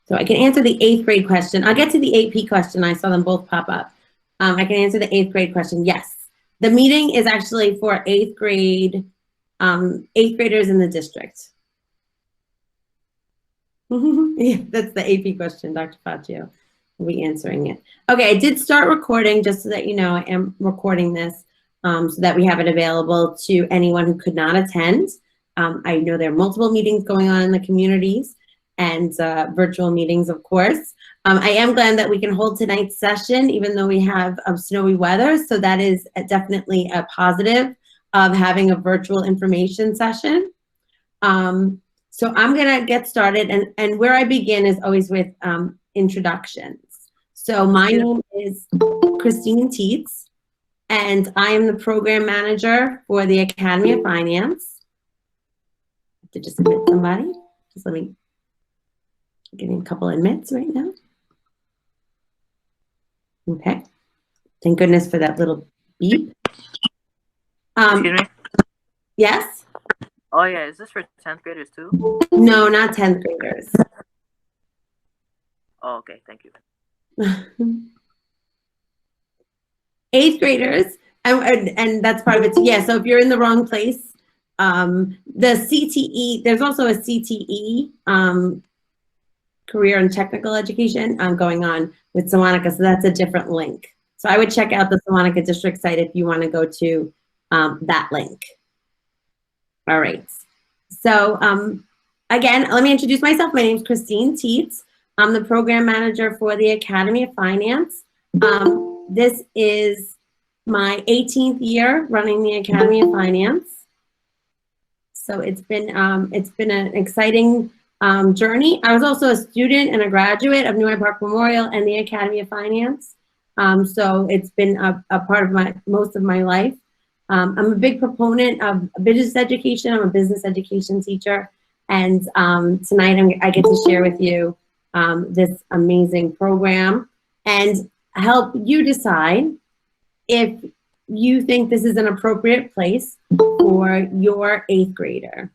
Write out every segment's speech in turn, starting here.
So I can answer the 8th grade question. I'll get to the AP question. I saw them both pop up. I can answer the 8th grade question. Yes, the meeting is actually for 8th grade, 8th graders in the district. Yeah, that's the AP question, Dr. Faccio. We'll be answering it. Okay, I did start recording, just so that you know I am recording this so that we have it available to anyone who could not attend. I know there are multiple meetings going on in the communities and virtual meetings, of course. I am glad that we can hold tonight's session, even though we have snowy weather. So that is definitely a positive of having a virtual information session. So I'm gonna get started, and where I begin is always with introductions. So my name is Christine Tietz, and I am the program manager for the Academy of Finance. I have to just admit somebody. Just let me give me a couple of admits right now. Okay. Thank goodness for that little beep. Excuse me? Yes? Oh yeah, is this for 10th graders too? No, not 10th graders. Oh, okay, thank you. 8th graders, and that's part of it. Yeah, so if you're in the wrong place, the CTE, there's also a CTE, career and technical education going on with Sewanaka, so that's a different link. So I would check out the Sewanaka district site if you want to go to that link. All right. So again, let me introduce myself. My name is Christine Tietz. I'm the program manager for the Academy of Finance. This is my 18th year running the Academy of Finance. So it's been an exciting journey. I was also a student and a graduate of New Hyde Park Memorial and the Academy of Finance. So it's been a part of most of my life. I'm a big proponent of business education. I'm a business education teacher. And tonight I get to share with you this amazing program and help you decide if you think this is an appropriate place for your 8th grader.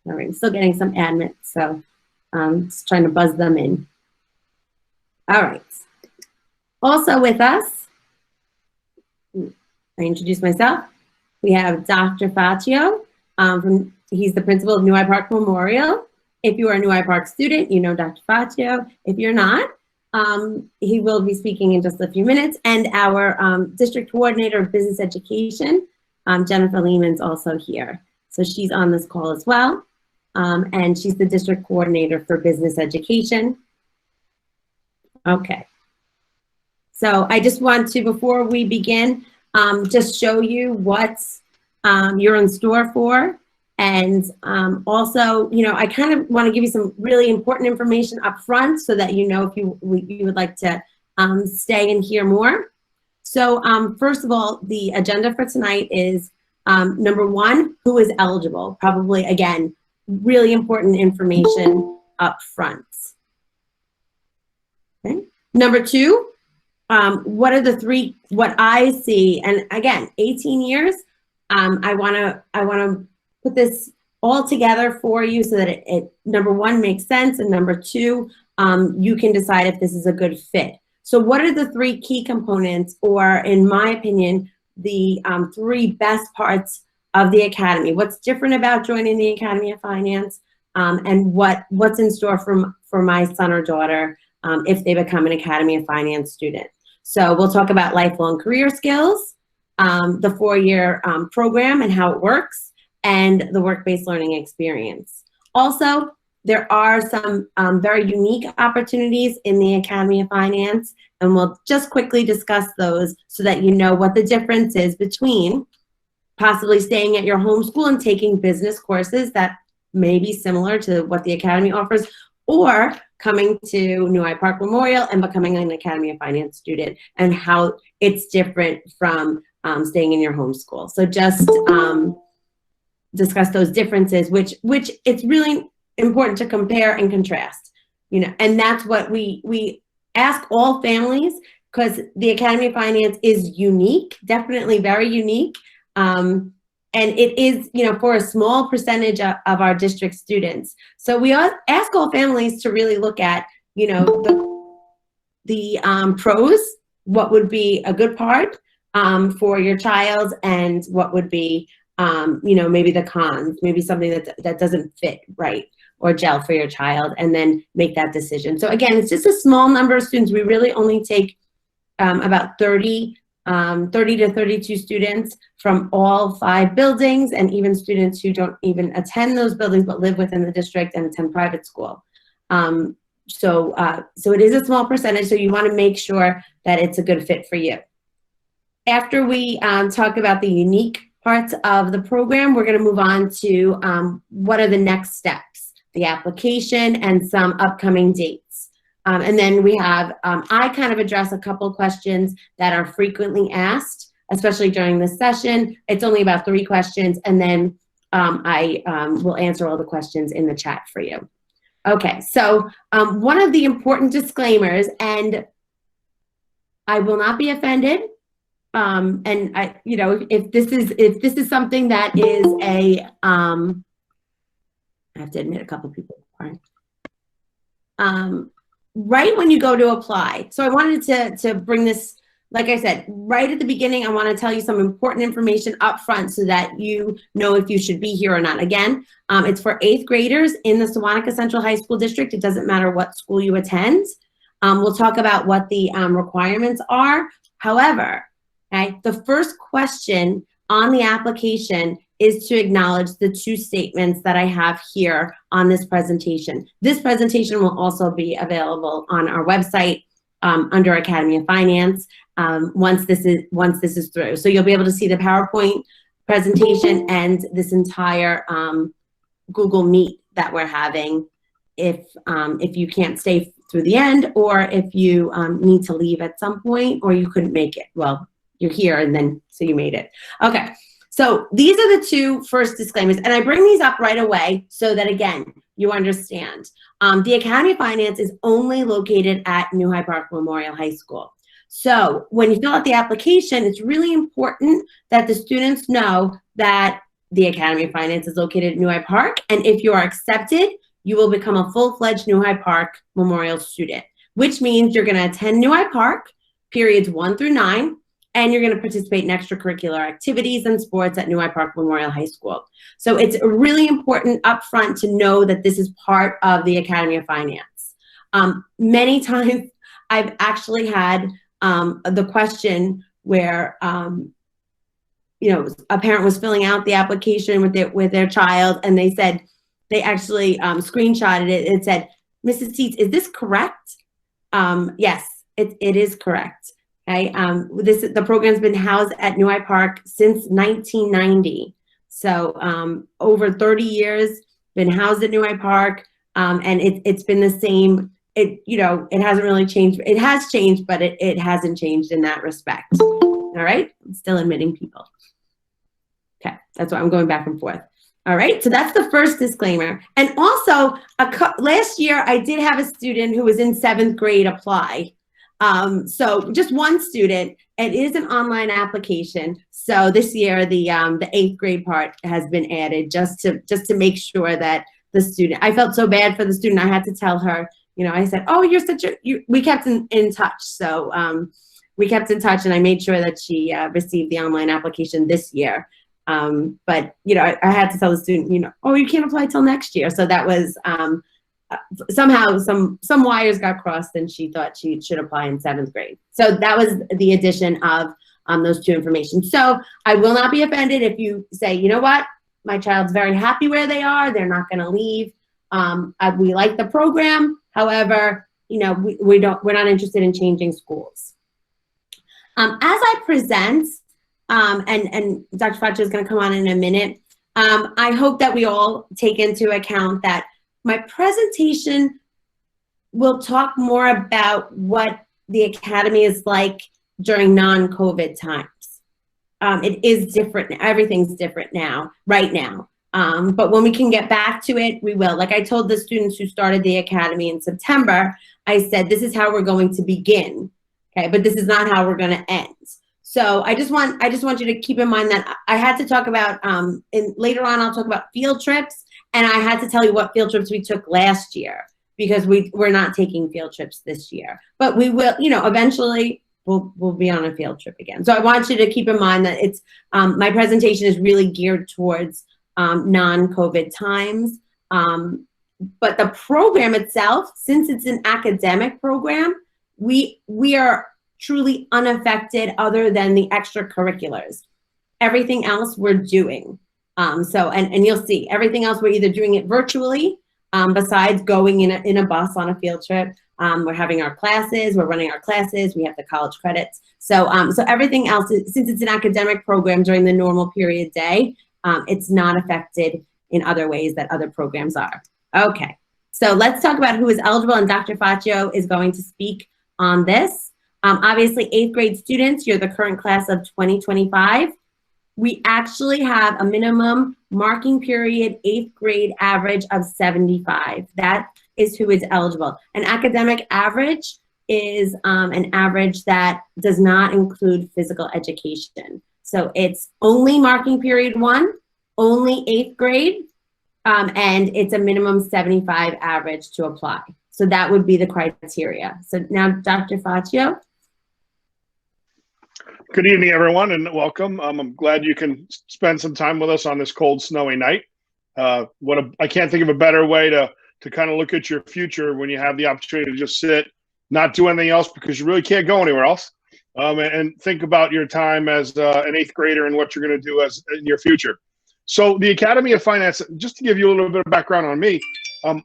All right, I'm still getting some admits, so just trying to buzz them in. All right. Also with us, I introduced myself. We have Dr. Faccio. He's the principal of New Hyde Park Memorial. If you are a New Hyde Park student, you know Dr. Faccio. If you're not, he will be speaking in just a few minutes. And our district coordinator of business education, Jennifer Lehman's also here. So she's on this call as well. And she's the district coordinator for business education. Okay. So I just want to, before we begin, just show you what you're in store for. And also, you know, I kind of want to give you some really important information up front so that you know if you would like to stay and hear more. So first of all, the agenda for tonight is number 1, who is eligible? Probably, again, really important information up front. Okay. Number 2, what are the 3, what I see, and again, 18 years, I wanna put this all together for you so that it number 1 makes sense, and number 2, you can decide if this is a good fit. So what are the 3 key components, or in my opinion, the 3 best parts of the Academy? What's different about joining the Academy of Finance, and what's in store for my son or daughter if they become an Academy of Finance student? So we'll talk about lifelong career skills, the 4-year program and how it works, and the work-based learning experience. Also, there are some very unique opportunities in the Academy of Finance, and we'll just quickly discuss those so that you know what the difference is between possibly staying at your home school and taking business courses that may be similar to what the Academy offers, or coming to New Hyde Park Memorial and becoming an Academy of Finance student, and how it's different from staying in your home school. So just discuss those differences, which it's really important to compare and contrast, you know, and that's what we ask all families, because the Academy of Finance is unique, definitely very unique. And it is, for a small percentage of our district students. So we ask all families to really look at, the pros, what would be a good part for your child, and what would be, maybe the cons, maybe something that doesn't fit right or gel for your child, and then make that decision. So again, it's just a small number of students. We really only take about 30 to 32 students from all 5 buildings, and even students who don't even attend those buildings but live within the district and attend private school. So it is a small percentage, so you want to make sure that it's a good fit for you. After we talk about the unique parts of the program, we're going to move on to what are the next steps, the application, and some upcoming dates. And then we have, I kind of address a couple questions that are frequently asked, especially during this session. It's only about 3 questions, and then I will answer all the questions in the chat for you. Okay, so one of the important disclaimers, and I will not be offended, and if this is something that is a, I have to admit a couple people aren't. Right when you go to apply. So I wanted to bring this, like I said, right at the beginning, I want to tell you some important information up front so that you know if you should be here or not. Again, it's for 8th graders in the Sewanaka Central High School District. It doesn't matter what school you attend. We'll talk about what the requirements are. However, okay, the first question on the application is to acknowledge the 2 statements that I have here on this presentation. This presentation will also be available on our website under Academy of Finance once this is through. So you'll be able to see the PowerPoint presentation and this entire Google Meet that we're having if you can't stay through the end, or if you need to leave at some point, or you couldn't make it. Well, you're here, and then so you made it. Okay. So these are the 2 first disclaimers, and I bring these up right away so that, again, you understand. The Academy of Finance is only located at New Hyde Park Memorial High School. So when you fill out the application, it's really important that the students know that the Academy of Finance is located at New Hyde Park, and if you are accepted, you will become a full-fledged New Hyde Park Memorial student, which means you're going to attend New Hyde Park, periods 1 through 9, and you're going to participate in extracurricular activities and sports at New Hyde Park Memorial High School. So it's really important up front to know that this is part of the Academy of Finance. Many times I've actually had the question where, a parent was filling out the application with their child, and they said, they actually screenshotted it. It said, "Mrs. Teets, is this correct?" Yes, it is correct. Okay, the program's been housed at New Hyde Park since 1990. So over 30 years, been housed at New Hyde Park, and it's been the same. It hasn't really changed. It has changed, but it hasn't changed in that respect. All right, I'm still admitting people. Okay, that's why I'm going back and forth. All right, so that's the first disclaimer. And also, last year I did have a student who was in 7th grade apply. So just one student. It is an online application. So this year the 8th grade part has been added just to make sure that the student. I felt so bad for the student. I had to tell her. I said, "Oh, you're such a." We kept in touch. So we kept in touch, and I made sure that she received the online application this year. But I had to tell the student, "Oh, you can't apply till next year." So that was. Somehow some wires got crossed, and she thought she should apply in 7th grade. So that was the addition of those 2 information. So I will not be offended if you say, "You know what, my child's very happy where they are. They're not going to leave. We like the program. However, we're not interested in changing schools." As I present, and Dr. Facha is going to come on in a minute, I hope that we all take into account that my presentation will talk more about what the Academy is like during non-COVID times. It is different. Everything's different now, right now. But when we can get back to it, we will. Like I told the students who started the Academy in September, I said, this is how we're going to begin, okay? But this is not how we're going to end. So I just want you to keep in mind that I had to talk about, and later on I'll talk about field trips, and I had to tell you what field trips we took last year because we're not taking field trips this year, but we will, eventually we'll be on a field trip again. So I want you to keep in mind that it's, my presentation is really geared towards non-COVID times. But the program itself, since it's an academic program, we are truly unaffected other than the extracurriculars. Everything else we're doing. And you'll see everything else we're either doing it virtually, besides going in a bus on a field trip. We're having our classes, we're running our classes, we have the college credits. So everything else, since it's an academic program during the normal period day, it's not affected in other ways that other programs are. Okay, so let's talk about who is eligible, and Dr. Faccio is going to speak on this. Obviously, 8th grade students, you're the current class of 2025. We actually have a minimum marking period 8th grade average of 75. That is who is eligible. An academic average is an average that does not include physical education. So it's only marking period 1, only 8th grade, and it's a minimum 75 average to apply. So that would be the criteria. So now, Dr. Faccio. Good evening, everyone, and welcome. I'm glad you can spend some time with us on this cold, snowy night. I can't think of a better way to kind of look at your future when you have the opportunity to just sit, not do anything else because you really can't go anywhere else, and think about your time as an 8th grader and what you're going to do in your future. So the Academy of Finance, just to give you a little bit of background on me,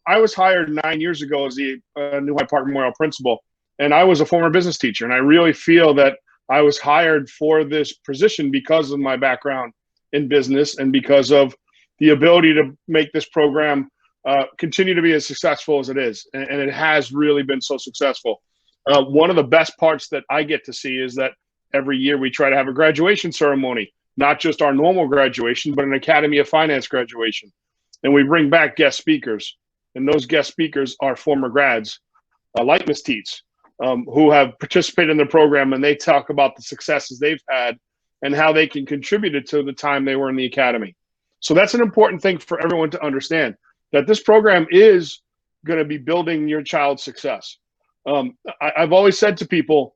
I was hired 9 years ago as the New Hyde Park Memorial Principal, and I was a former business teacher, and I really feel that I was hired for this position because of my background in business and because of the ability to make this program continue to be as successful as it is. And it has really been so successful. One of the best parts that I get to see is that every year we try to have a graduation ceremony, not just our normal graduation, but an Academy of Finance graduation. And we bring back guest speakers. And those guest speakers are former grads, like Ms. Teets, who have participated in the program, and they talk about the successes they've had and how they can contribute to the time they were in the academy. So that's an important thing for everyone to understand, that this program is going to be building your child's success. I've always said to people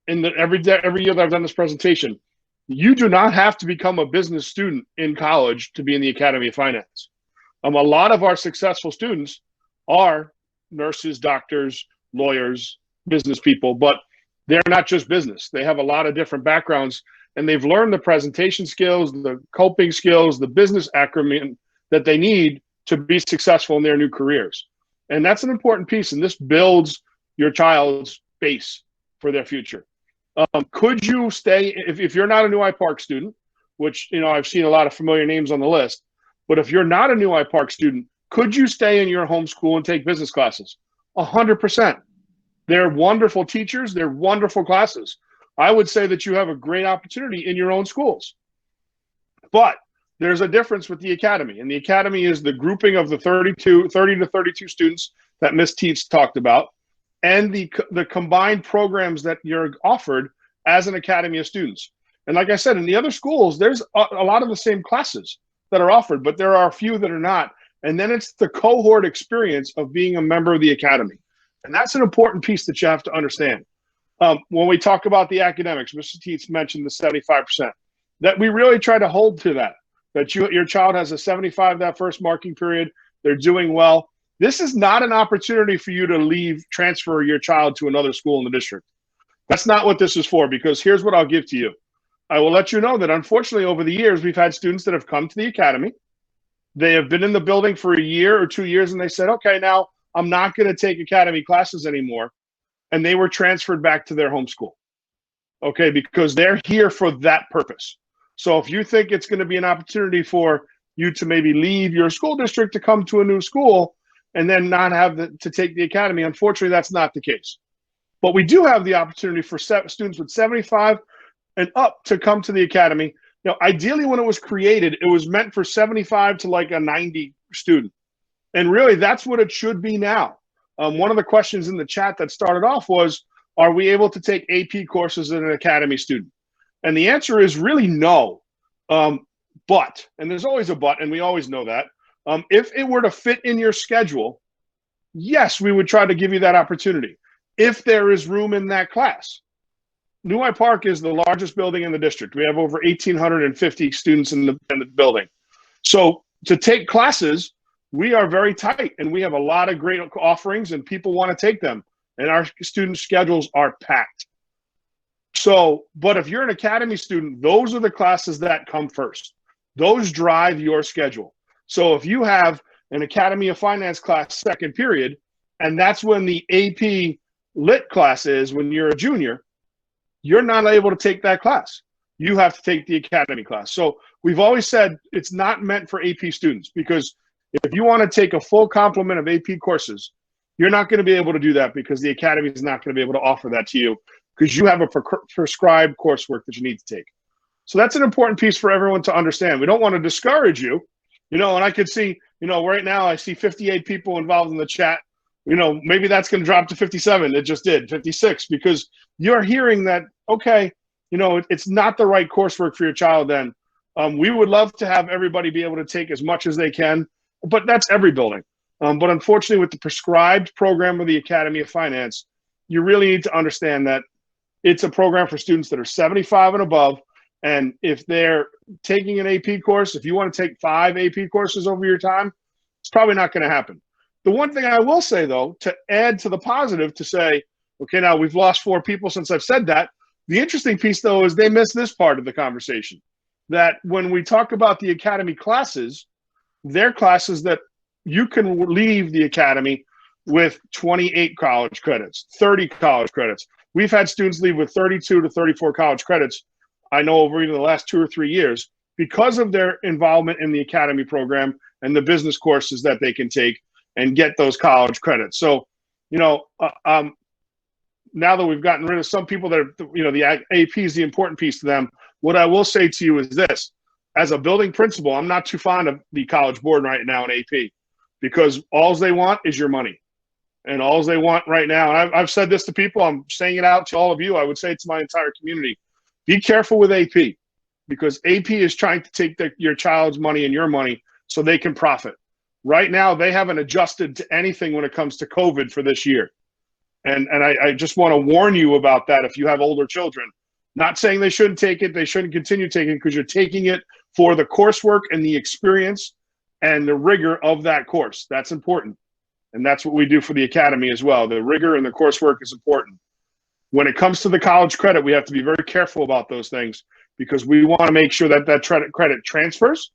every year that I've done this presentation, you do not have to become a business student in college to be in the Academy of Finance. A lot of our successful students are nurses, doctors, lawyers, business people, but they're not just business. They have a lot of different backgrounds, and they've learned the presentation skills, the coping skills, the business acumen that they need to be successful in their new careers. And that's an important piece, and this builds your child's base for their future. Could you stay, if you're not a New Hyde Park student, which, I've seen a lot of familiar names on the list, but if you're not a New Hyde Park student, could you stay in your home school and take business classes? 100%. They're wonderful teachers. They're wonderful classes. I would say that you have a great opportunity in your own schools. But there's a difference with the academy. And the academy is the grouping of the 30 to 32 students that Ms. Teets talked about, and the combined programs that you're offered as an academy of students. And like I said, in the other schools, there's a lot of the same classes that are offered, but there are a few that are not. And then it's the cohort experience of being a member of the academy. And that's an important piece that you have to understand. When we talk about the academics, Mr. Teets mentioned the 75%, that we really try to hold to that your child has a 75 that first marking period, they're doing well. This is not an opportunity for you to transfer your child to another school in the district. That's not what this is for, because here's what I'll give to you. I will let you know that unfortunately over the years, we've had students that have come to the academy. They have been in the building for a year or 2 years, and they said, okay, now I'm not going to take academy classes anymore. And they were transferred back to their home school. Okay, because they're here for that purpose. So if you think it's going to be an opportunity for you to maybe leave your school district to come to a new school and then not have to take the academy, unfortunately, that's not the case. But we do have the opportunity for students with 75 and up to come to the academy. Ideally, when it was created, it was meant for 75 to like a 90 student. And really, that's what it should be now. One of the questions in the chat that started off was, are we able to take AP courses as an academy student? And the answer is really no. But, and there's always a but, and we always know that, if it were to fit in your schedule, yes, we would try to give you that opportunity if there is room in that class. New High Park is the largest building in the district. We have over 1,850 students in the building. So to take classes, we are very tight, and we have a lot of great offerings, and people want to take them, and our student schedules are packed. So, but if you're an academy student, those are the classes that come first. Those drive your schedule. So if you have an Academy of Finance class second period, and that's when the AP Lit class is when you're a junior, you're not able to take that class. You have to take the academy class. So we've always said it's not meant for AP students, because if you want to take a full complement of AP courses, you're not going to be able to do that, because the academy is not going to be able to offer that to you, because you have a prescribed coursework that you need to take. So that's an important piece for everyone to understand. We don't want to discourage you, and I could see, right now I see 58 people involved in the chat. Maybe that's going to drop to 57. It just did, 56, because you're hearing that, okay, it's not the right coursework for your child then. We would love to have everybody be able to take as much as they can, but that's every building. But unfortunately, with the prescribed program of the Academy of Finance, you really need to understand that it's a program for students that are 75 and above. And if they're taking an AP course, if you want to take 5 AP courses over your time, it's probably not going to happen. The one thing I will say, though, to add to the positive, to say, okay, now we've lost 4 people since I've said that. The interesting piece, though, is they miss this part of the conversation, that when we talk about the academy classes, they're classes that you can leave the academy with 28 college credits, 30 college credits. We've had students leave with 32 to 34 college credits, I know, over even the last 2 or 3 years, because of their involvement in the academy program and the business courses that they can take and get those college credits. So, now that we've gotten rid of some people that are, the AP is the important piece to them, what I will say to you is this. As a building principal, I'm not too fond of the College Board right now in AP, because all they want is your money. And all they want right now, and I've said this to people, I'm saying it out to all of you, I would say it to my entire community, be careful with AP, because AP is trying to take your child's money and your money so they can profit. Right now, they haven't adjusted to anything when it comes to COVID for this year. And I just want to warn you about that if you have older children. Not saying they shouldn't take it, they shouldn't continue taking it, because you're taking it for the coursework and the experience and the rigor of that course. That's important. And that's what we do for the academy as well. The rigor and the coursework is important. When it comes to the college credit, we have to be very careful about those things, because we want to make sure that that credit transfers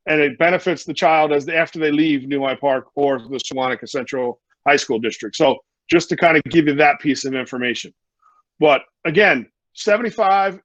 and it benefits the child after they leave New High Park or the Sewanaka Central High School District. So just to kind of give you that piece of information. But again, 75,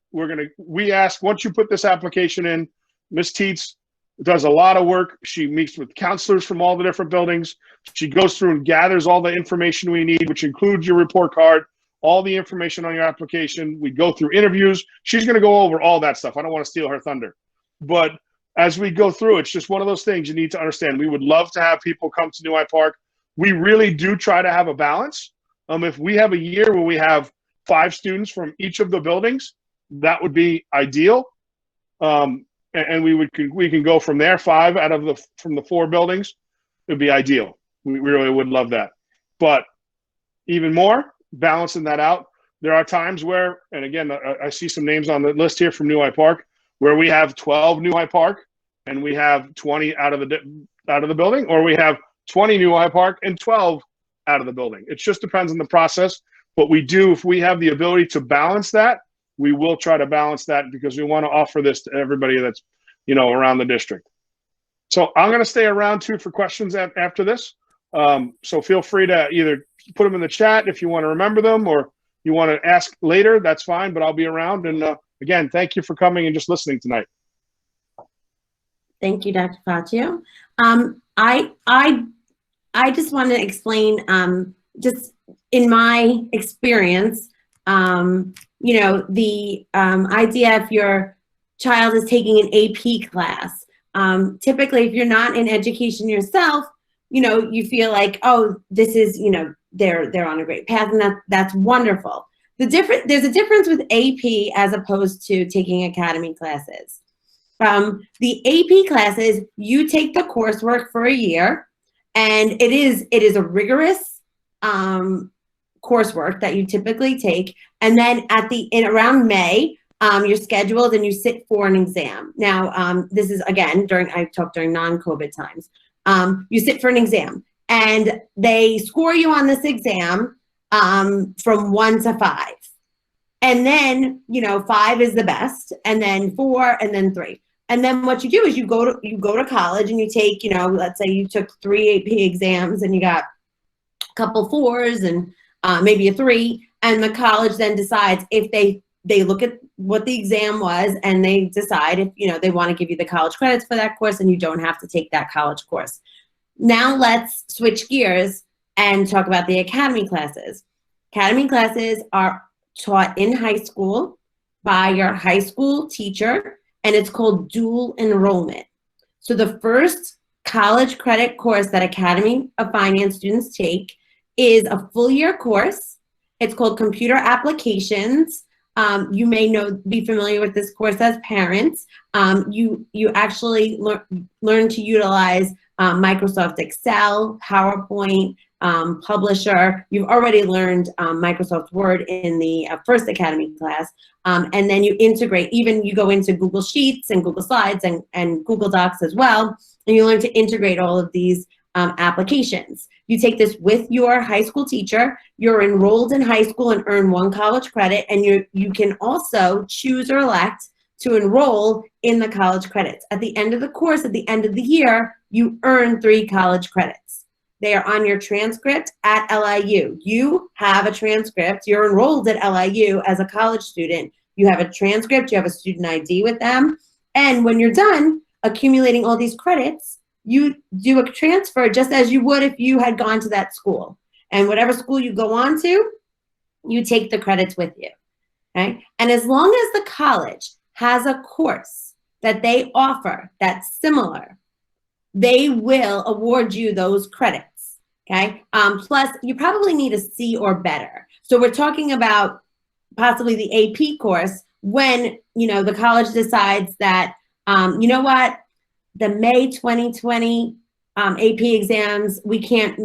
we ask, once you put this application in, Ms. Teets does a lot of work. She meets with counselors from all the different buildings. She goes through and gathers all the information we need, which includes your report card, all the information on your application. We go through interviews. She's going to go over all that stuff. I don't want to steal her thunder. But as we go through, it's just one of those things you need to understand. We would love to have people come to New High Park. We really do try to have a balance. If we have a year where we have 5 students from each of the buildings, that would be ideal. And we can go from there, 5 from the 4 buildings. It would be ideal. We really would love that. But even more, balancing that out, there are times where, and again, I see some names on the list here from New High Park, where we have 12 New High Park and we have 20 out of the building, or we have 20 New High Park and 12 out of the building. It just depends on the process. But we do, if we have the ability to balance that, we will try to balance that, because we want to offer this to everybody that's, around the district. So I'm going to stay around too for questions after this. So feel free to either put them in the chat if you want to remember them, or you want to ask later, that's fine, but I'll be around. And again, thank you for coming and just listening tonight. Thank you, Dr. Faccio. I just want to explain, just in my experience, the idea if your child is taking an AP class, typically if you're not in education yourself, you feel like, oh, this is, they're on a great path, and that's wonderful. There's a difference with AP as opposed to taking academy classes. The AP classes, you take the coursework for a year, and it is a rigorous coursework that you typically take. And then around May, you're scheduled and you sit for an exam. Now, this is again I talked during non-COVID times. You sit for an exam, and they score you on this exam from 1 to 5. And then, 5 is the best, and then 4, and then 3. And then what you do is you go to college and you take, let's say you took 3 AP exams and you got a couple 4s and maybe a 3, and the college then decides if they look at what the exam was, and they decide if, they want to give you the college credits for that course, and you don't have to take that college course. Now let's switch gears and talk about the academy classes. Academy classes are taught in high school by your high school teacher, and it's called dual enrollment. So the first college credit course that Academy of Finance students take is a full year course. It's called Computer Applications. You may be familiar with this course as parents. You actually learn to utilize Microsoft Excel, PowerPoint, Publisher. You've already learned Microsoft Word in the first Academy class. And then you integrate, you go into Google Sheets and Google Slides and Google Docs as well. And you learn to integrate all of these applications. You take this with your high school teacher. You're enrolled in high school and earn 1 college credit. And you can also choose or elect to enroll in the college credits. At the end of the course, at the end of the year, you earn 3 college credits. They are on your transcript at LIU. You have a transcript. You're enrolled at LIU as a college student. You have a transcript. You have a student ID with them. And when you're done accumulating all these credits, you do a transfer just as you would if you had gone to that school. And whatever school you go on to, you take the credits with you. Okay? And as long as the college has a course that they offer that's similar, they will award you those credits. Okay. Plus, you probably need a C or better. So we're talking about possibly the AP course when, the college decides that, what, the May 2020 AP exams, we can't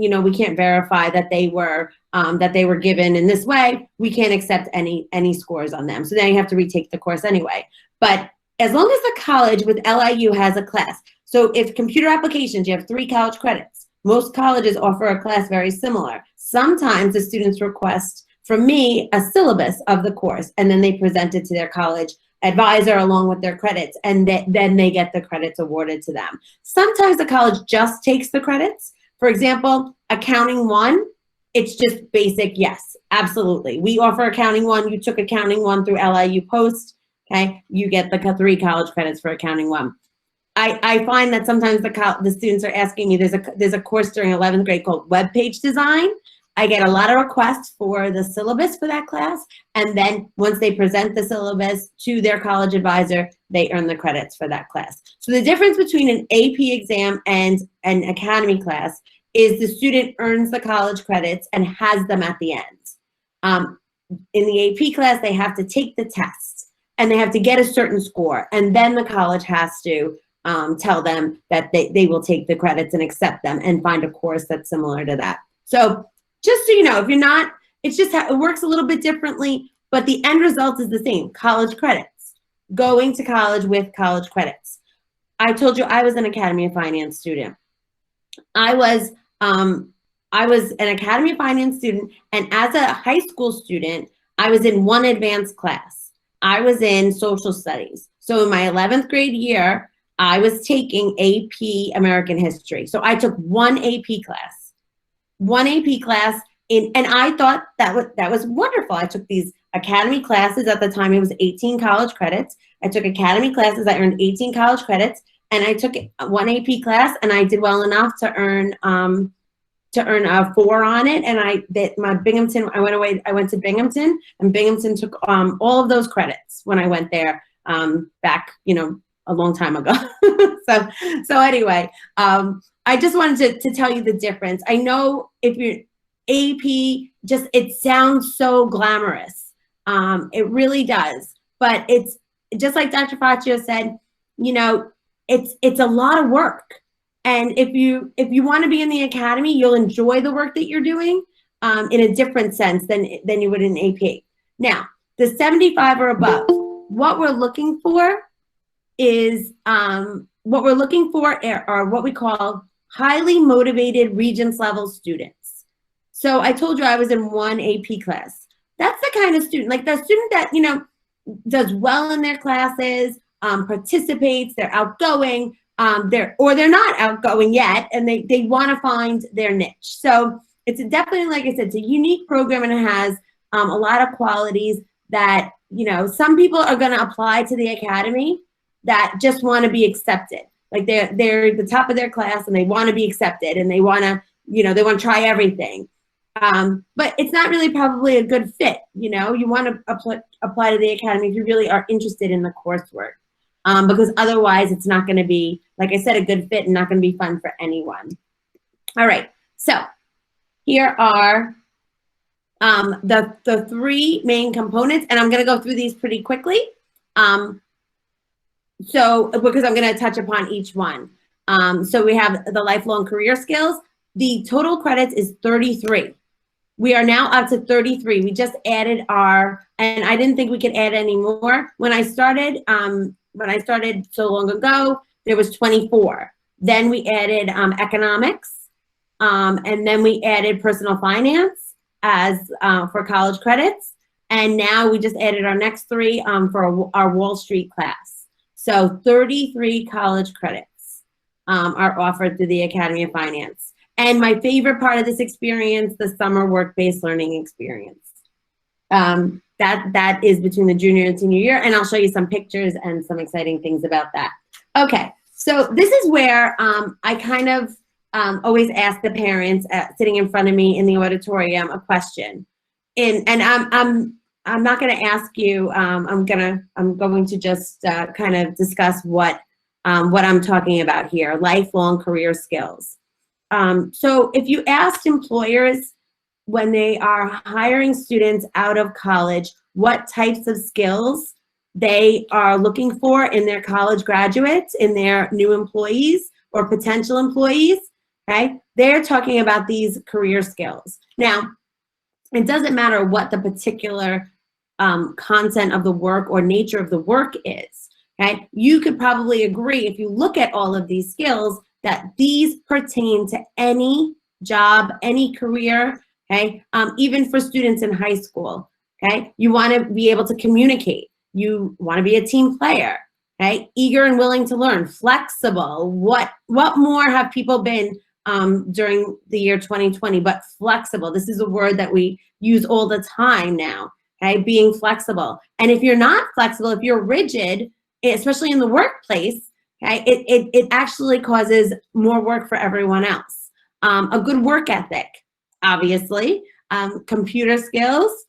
verify that they were given in this way. We can't accept any scores on them. So then you have to retake the course anyway. But as long as the college with LIU has a class, so if computer applications, you have 3 college credits. Most colleges offer a class very similar. Sometimes the students request from me a syllabus of the course, and then they present it to their college advisor along with their credits, and then they get the credits awarded to them. Sometimes the college just takes the credits. For example, Accounting 1, it's just basic, yes, absolutely. We offer Accounting 1. You took Accounting 1 through LIU Post, okay? You get the 3 college credits for Accounting 1. I find that sometimes the students are asking me, there's a course during 11th grade called Web Page Design. I get a lot of requests for the syllabus for that class, and then once they present the syllabus to their college advisor, they earn the credits for that class. So the difference between an AP exam and an academy class is the student earns the college credits and has them at the end. In the AP class, they have to take the test, and they have to get a certain score, and then the college has to tell them that they will take the credits and accept them and find a course that's similar to that. So just so you know, if you're not, it's just it works a little bit differently, but the end result is the same, college credits, going to college with college credits. I told you I was an Academy of Finance student. I was an Academy of Finance student, and as a high school student, I was in 1 advanced class. I was in social studies. So in my 11th grade year, I was taking AP American History. So I took 1 AP class. 1 AP class, and I thought that was wonderful. I took these academy classes. At the time, it was 18 college credits. I took academy classes. I earned 18 college credits, and I took 1 AP class, and I did well enough to earn a 4 on it. And I went to Binghamton, and Binghamton took all of those credits when I went there back, a long time ago. so anyway, I just wanted to tell you the difference. I know if you're AP, it sounds so glamorous. It really does. But it's just like Dr. Faccio said, you know, it's a lot of work. And if you want to be in the academy, you'll enjoy the work that you're doing in a different sense than you would in AP. Now, the 75 or above, what we're looking for is are what we call highly motivated Regents level students. So I told you I was in one AP class. That's the kind of student, like the student that, you know, does well in their classes, participates, they're outgoing, they're not outgoing yet, and they want to find their niche. So it's definitely, like I said, it's a unique program, and it has a lot of qualities that, you know, some people are going to apply to the academy that just want to be accepted. Like they're the top of their class and they want to be accepted, and they want to, you know, they want to try everything. But it's not really probably a good fit. You know, you want to apply to the academy if you really are interested in the coursework, because otherwise it's not going to be, like I said, a good fit and not going to be fun for anyone. All right, so here are the three main components, and I'm going to go through these pretty quickly. So because I'm going to touch upon each one. So we have the lifelong career skills. The total credits is 33. We are now up to 33. We just added and I didn't think we could add any more. When I started so long ago, there was 24. Then we added economics, and then we added personal finance as for college credits. And now we just added our next three for our Wall Street class. So 33 college credits are offered through the Academy of Finance. And my favorite part of this experience, the summer work-based learning experience. That is between the junior and senior year, and I'll show you some pictures and some exciting things about that. Okay, so this is where I kind of always ask the parents sitting in front of me in the auditorium a question. And I'm not going to ask you. I'm going to just kind of discuss what I'm talking about here: lifelong career skills. So if you asked employers when they are hiring students out of college what types of skills they are looking for in their college graduates, in their new employees or potential employees, okay, they're talking about these career skills. Now, it doesn't matter what the particular content of the work or nature of the work is, okay? You could probably agree, if you look at all of these skills, that these pertain to any job, any career, okay? Even for students in high school, okay? You want to be able to communicate. You want to be a team player, okay? Eager and willing to learn, flexible. What more have people been during the year 2020 but flexible? This is a word that we use all the time now, okay? Being flexible. And if you're not flexible, if you're rigid, especially in the workplace, okay, it actually causes more work for everyone else. A good work ethic, obviously, computer skills,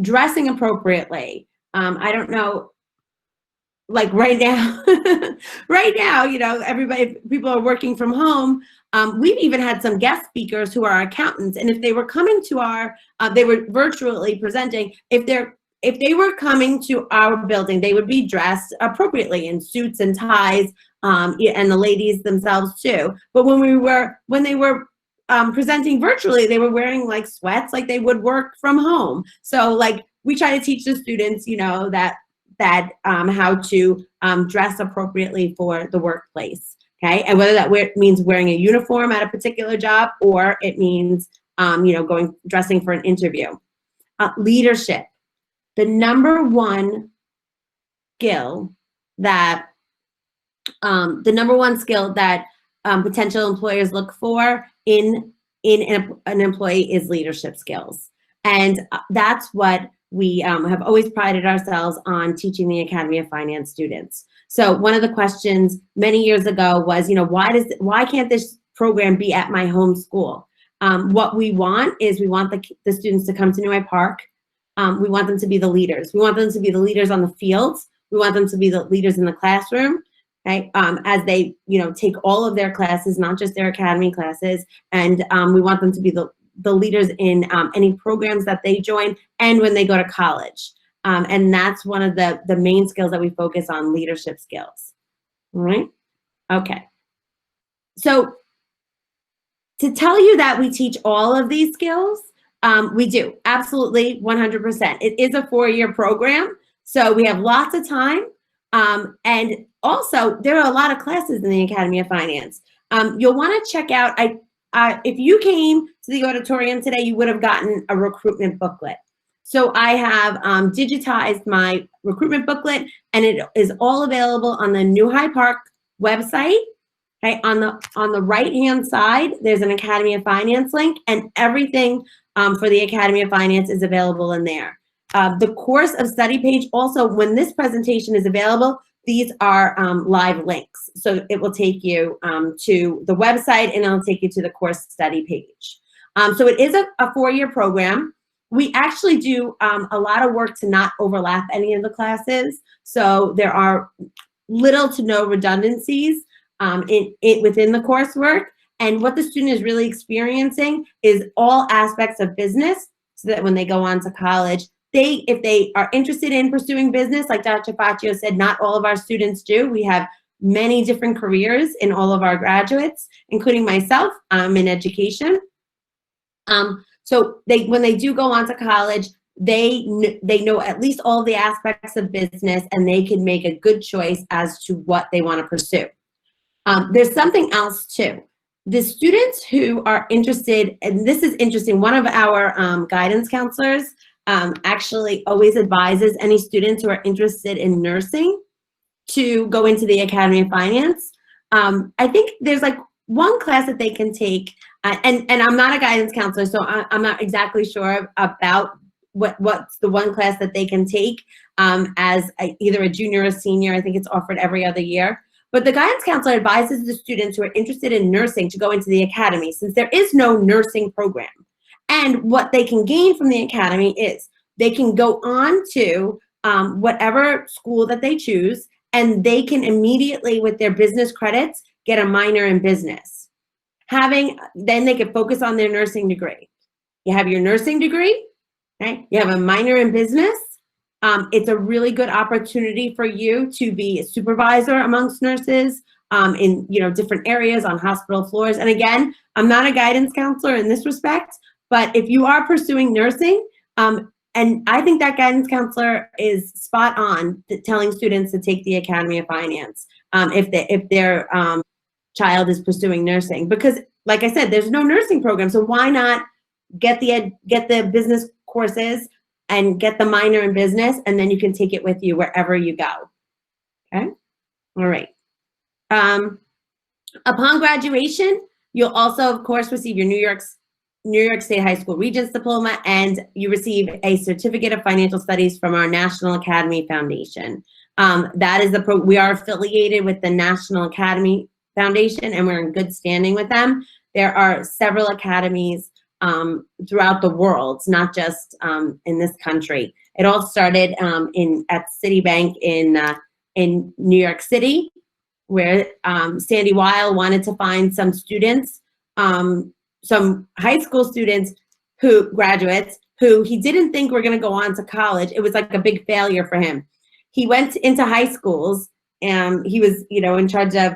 dressing appropriately. I don't know, like right now, you know, people are working from home. We've even had some guest speakers who are accountants, and if they were coming to they were virtually presenting, if they were coming to our building, they would be dressed appropriately in suits and ties, and the ladies themselves too. But when they were presenting virtually, they were wearing like sweats, like they would work from home. So like we try to teach the students, you know, that how to dress appropriately for the workplace. Okay, and whether that means wearing a uniform at a particular job, or it means you know, dressing for an interview. Leadership. The number one skill that potential employers look for in an employee is leadership skills, and that's what we have always prided ourselves on teaching the Academy of Finance students. So one of the questions many years ago was, you know, why can't this program be at my home school? What we want is we want the students to come to New Park. We want them to be the leaders. We want them to be the leaders on the fields. We want them to be the leaders in the classroom, right? As they, you know, take all of their classes, not just their academy classes. And we want them to be the leaders in any programs that they join and when they go to college. And that's one of the main skills that we focus on, leadership skills. All right? Okay. So to tell you that we teach all of these skills, we do, absolutely, 100%. It is a 4-year program, so we have lots of time. And also, there are a lot of classes in the Academy of Finance. You'll want to check out, if you came to the auditorium today, you would have gotten a recruitment booklet. So I have digitized my recruitment booklet, and it is all available on the New High Park website. Okay, on the right-hand side, there's an Academy of Finance link, and everything for the Academy of Finance is available in there. The course of study page also, when this presentation is available, these are live links. So it will take you to the website, and it'll take you to the course study page. So it is a 4-year program. We actually do a lot of work to not overlap any of the classes. So there are little to no redundancies within the coursework. And what the student is really experiencing is all aspects of business, so that when they go on to college, if they are interested in pursuing business, like Dr. Faccio said, not all of our students do. We have many different careers in all of our graduates, including myself. I'm in education. So when they do go on to college, they know at least all the aspects of business, and they can make a good choice as to what they want to pursue. There's something else too. The students who are interested, and this is interesting, one of our guidance counselors actually always advises any students who are interested in nursing to go into the Academy of Finance. I think there's like one class that they can take, and I'm not a guidance counselor, so I'm not exactly sure about what's the one class that they can take as either a junior or a senior. I think it's offered every other year. But the guidance counselor advises the students who are interested in nursing to go into the academy, since there is no nursing program. And what they can gain from the academy is they can go on to whatever school that they choose, and they can immediately, with their business credits, get a minor in business. Then they can focus on their nursing degree. You have your nursing degree, okay? You have a minor in business. It's a really good opportunity for you to be a supervisor amongst nurses in different areas on hospital floors. And again, I'm not a guidance counselor in this respect, but if you are pursuing nursing, and I think that guidance counselor is spot on telling students to take the Academy of Finance if their child is pursuing nursing, because like I said, there's no nursing program, so why not get the business courses and get the minor in business, and then you can take it with you wherever you go. Okay, all right. Upon graduation, you'll also, of course, receive your New York State High School Regents Diploma, and you receive a Certificate of Financial Studies from our National Academy Foundation. That is we are affiliated with the National Academy Foundation, and we're in good standing with them. There are several academies throughout the world, not just in this country. It all started at Citibank in New York City, where Sandy Weil wanted to find some students, some high school students graduates who he didn't think were going to go on to college. It was like a big failure for him. He went into high schools, and he was in charge of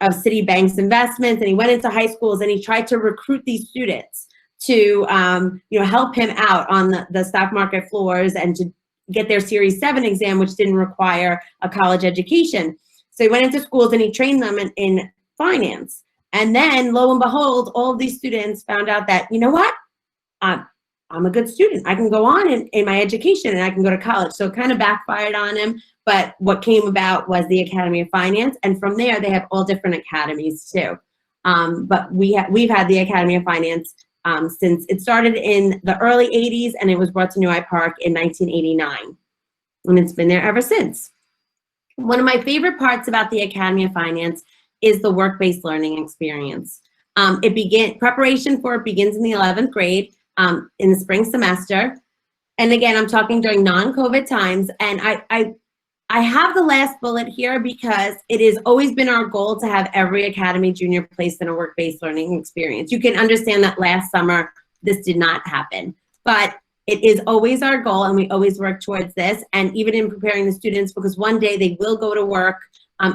Citibank's investments, and he went into high schools and he tried to recruit these students to help him out on the stock market floors and to get their Series 7 exam, which didn't require a college education. So he went into schools and he trained them in finance. And then lo and behold, all of these students found out that, you know what, I'm a good student. I can go on in my education and I can go to college. So it kind of backfired on him. But what came about was the Academy of Finance. And from there, they have all different academies too. But we've had the Academy of Finance since it started in the early 80s, and it was brought to New High Park in 1989. And it's been there ever since. One of my favorite parts about the Academy of Finance is the work-based learning experience. Preparation for it begins in the 11th grade in the spring semester. And again, I'm talking during non-COVID times. And I have the last bullet here because it has always been our goal to have every Academy junior placed in a work-based learning experience. You can understand that last summer, this did not happen. But It is always our goal, and we always work towards this. And even in preparing the students, because one day they will go to work,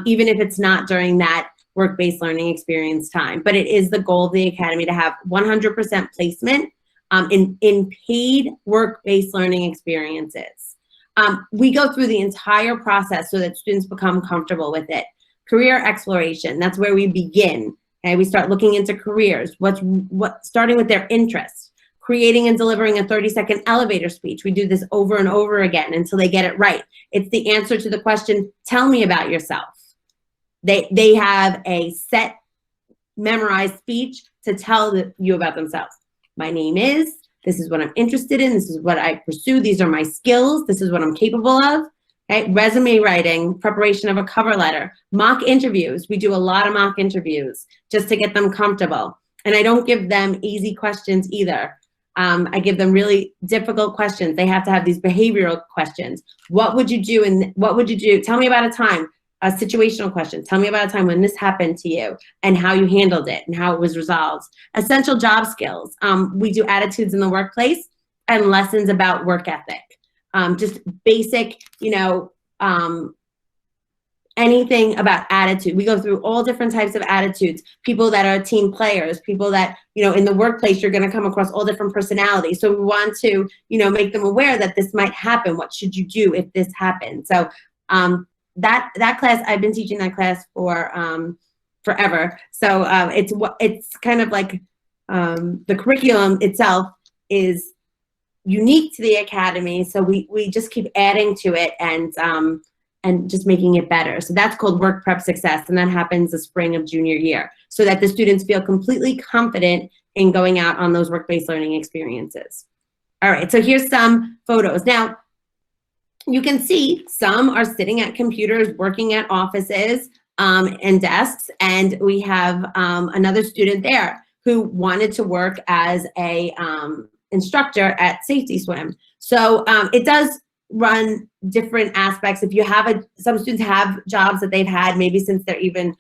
even if it's not during that work-based learning experience time. But it is the goal of the Academy to have 100% placement in paid work-based learning experiences. We go through the entire process so that students become comfortable with it. Career exploration, that's where we begin. Okay, we start looking into careers, starting with their interests. Creating and delivering a 30-second elevator speech. We do this over and over again until they get it right. It's the answer to the question, tell me about yourself. They have a set memorized speech to tell you about themselves. My name is, this is what I'm interested in, this is what I pursue, these are my skills, this is what I'm capable of. Okay? Resume writing, preparation of a cover letter, mock interviews. We do a lot of mock interviews just to get them comfortable. And I don't give them easy questions either. I give them really difficult questions. They have to have these behavioral questions. What would you do and what would you do? Tell me about a time, a situational question. Tell me about a time when this happened to you and how you handled it and how it was resolved. Essential job skills. We do attitudes in the workplace and lessons about work ethic. Just basic, anything about attitude. We go through all different types of attitudes. People that are team players, people that, in the workplace, you're going to come across all different personalities. So we want to, make them aware that this might happen. What should you do if this happens? So that class, I've been teaching that class for forever. So it's kind of like the curriculum itself is unique to the Academy. So we just keep adding to it and just making it better. So that's called Work Prep Success, and that happens the spring of junior year, so that the students feel completely confident in going out on those work-based learning experiences. All right, so here's some photos. Now, you can see some are sitting at computers, working at offices and desks, and we have another student there who wanted to work as a instructor at Safety Swim. So it does run different aspects. If you have some students have jobs that they've had maybe since they're even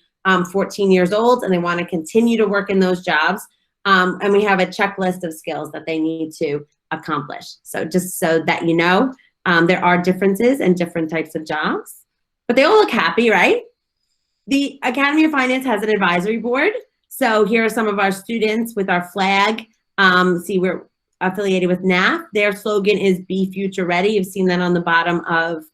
14 years old and they want to continue to work in those jobs. And we have a checklist of skills that they need to accomplish. So just so that there are differences and different types of jobs, but they all look happy, right? The Academy of Finance has an advisory board. So here are some of our students with our flag. See, we're affiliated with NAF. Their slogan is Be Future Ready. You've seen that on the bottom of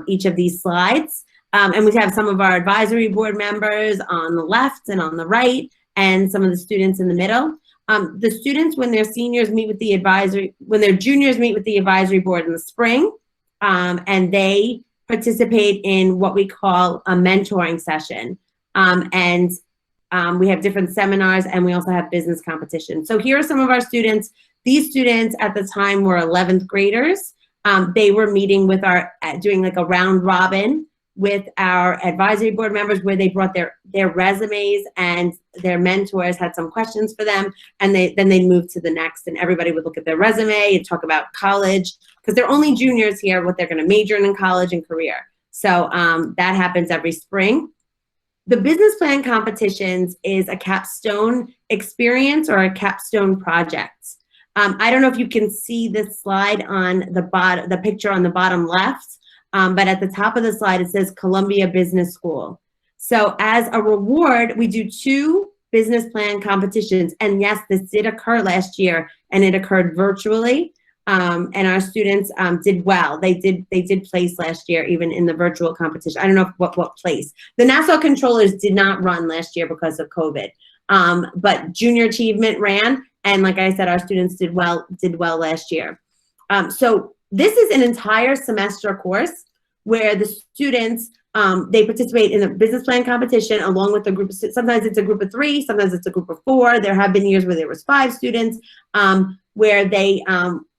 each of these slides. And we have some of our advisory board members on the left and on the right, and some of the students in the middle. The students, when they're seniors, meet with the advisory, when they're juniors, meet with the advisory board in the spring, and they participate in what we call a mentoring session. We have different seminars, and we also have business competition. So here are some of our students. These students at the time were 11th graders. They were meeting with doing like a round robin with our advisory board members, where they brought their resumes, and their mentors had some questions for them, and then they moved to the next, and everybody would look at their resume and talk about college, because they're only juniors here, what they're going to major in college and career. So that happens every spring. The business plan competitions is a capstone experience or a capstone project. I don't know if you can see this slide on the picture on the bottom left, but at the top of the slide, it says Columbia Business School. So as a reward, we do 2 business plan competitions. And yes, this did occur last year, and it occurred virtually. And our students did well. They did place last year, even in the virtual competition. I don't know what place. The Nassau Controllers did not run last year because of COVID, but Junior Achievement ran. And like I said, our students did well last year. So this is an entire semester course where the students, they participate in the business plan competition along with a group of, sometimes it's a group of 3, sometimes it's a group of 4. There have been years where there was 5 students, where they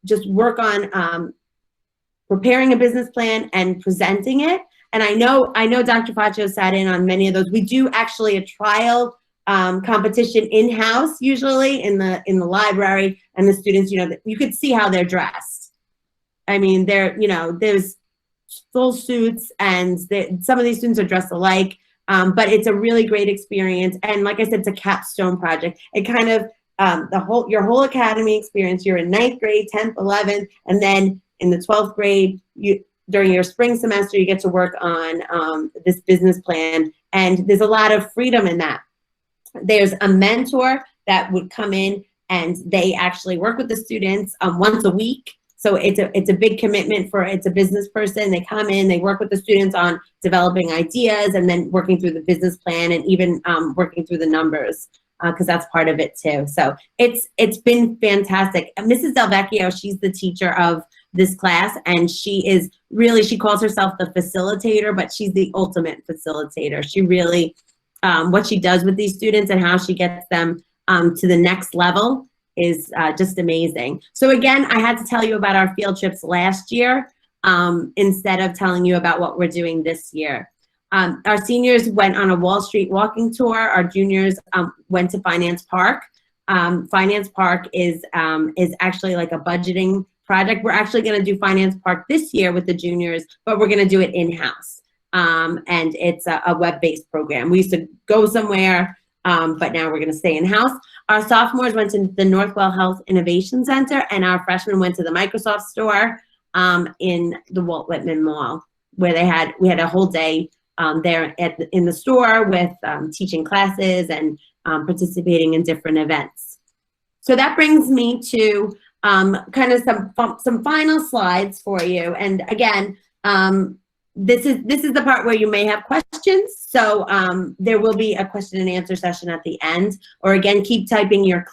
just work on preparing a business plan and presenting it. And I know Dr. Faccio sat in on many of those. We do actually a trial competition in-house, usually in the library, and the students, you could see how they're dressed. I mean, there's full suits, and some of these students are dressed alike, but it's a really great experience. And like I said, it's a capstone project. It kind of your whole academy experience. You're in 9th grade, 10th, 11th, and then in the 12th grade, during your spring semester, you get to work on this business plan, and there's a lot of freedom in that. There's a mentor that would come in, and they actually work with the students once a week. So it's a big commitment it's a business person. They come in, they work with the students on developing ideas and then working through the business plan and even working through the numbers, because that's part of it too. So it's been fantastic. Mrs. Delvecchio, she's the teacher of this class, and she calls herself the facilitator, but she's the ultimate facilitator. She really, what she does with these students and how she gets them to the next level is just amazing. So again, I had to tell you about our field trips last year instead of telling you about what we're doing this year. Our seniors went on a Wall Street walking tour. Our juniors went to Finance Park. Finance Park is actually like a budgeting project. We're actually going to do Finance Park this year with the juniors, but we're going to do it in-house. And it's a web-based program. We used to go somewhere, but now we're going to stay in-house. Our sophomores went to the Northwell Health Innovation Center, and our freshmen went to the Microsoft store in the Walt Whitman Mall, where we had a whole day there in the store with teaching classes and participating in different events. So that brings me to kind of some final slides for you. And again, this is the part where you may have questions. So there will be a question and answer session at the end, or again, keep typing your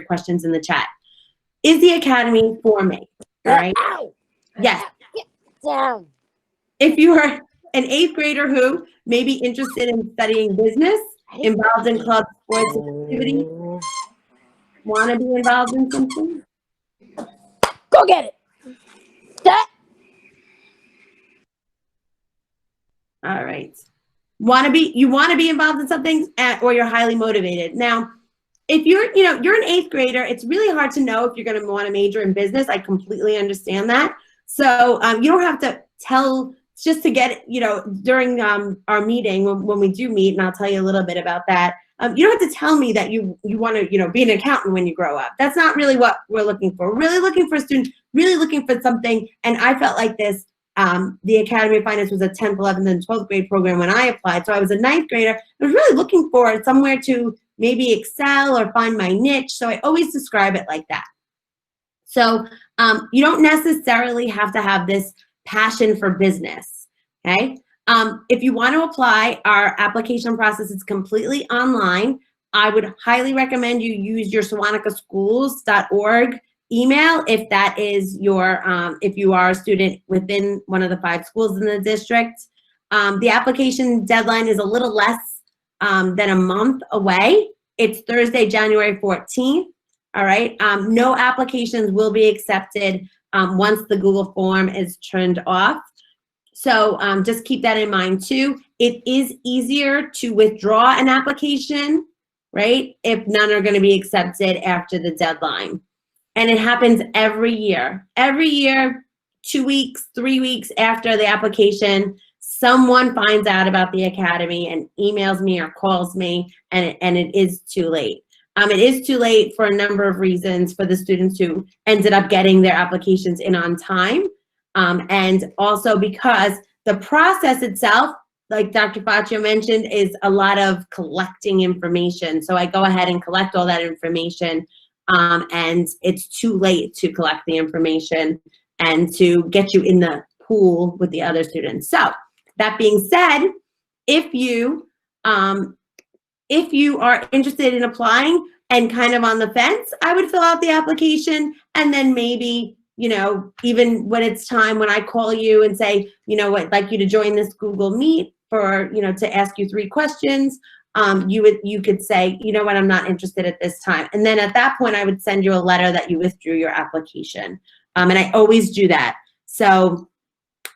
questions in the chat. Is the academy for me? All right. Yes. Get down. If you are an 8th grader who may be interested in studying business, involved in club sports activity, want to be involved in something? Go get it. That. All right. You want to be involved in something, or you're highly motivated. Now, if you're an 8th grader, it's really hard to know if you're going to want to major in business. I completely understand that. So you don't have to tell, just to get, during our meeting when we do meet, and I'll tell you a little bit about that. You don't have to tell me that you want to, be an accountant when you grow up. That's not really what we're looking for. We're really looking for a student, really looking for something. And I felt like this, the Academy of Finance was a 10th, 11th, and 12th grade program when I applied. So I was a 9th grader. I was really looking for somewhere to maybe excel or find my niche. So I always describe it like that. So you don't necessarily have to have this passion for business, okay? If you want to apply, our application process is completely online. I would highly recommend you use your SewanecaSchools.org email if that is your, if you are a student within one of the 5 schools in the district. The application deadline is a little less than a month away. It's Thursday, January 14th. All right. No applications will be accepted once the Google form is turned off. So just keep that in mind too. It is easier to withdraw an application, right, if none are going to be accepted after the deadline. And it happens every year. Every year, 2 weeks, 3 weeks after the application, someone finds out about the academy and emails me or calls me, and it is too late. It is too late for a number of reasons for the students who ended up getting their applications in on time. And also because the process itself, like Dr. Faccio mentioned, is a lot of collecting information. So I go ahead and collect all that information, and it's too late to collect the information and to get you in the pool with the other students. So that being said, if you are interested in applying and kind of on the fence, I would fill out the application, and then maybe, even when it's time, when I call you and say, I'd like you to join this Google Meet for, to ask you 3 questions, you could say, I'm not interested at this time. And then at that point, I would send you a letter that you withdrew your application. And I always do that. So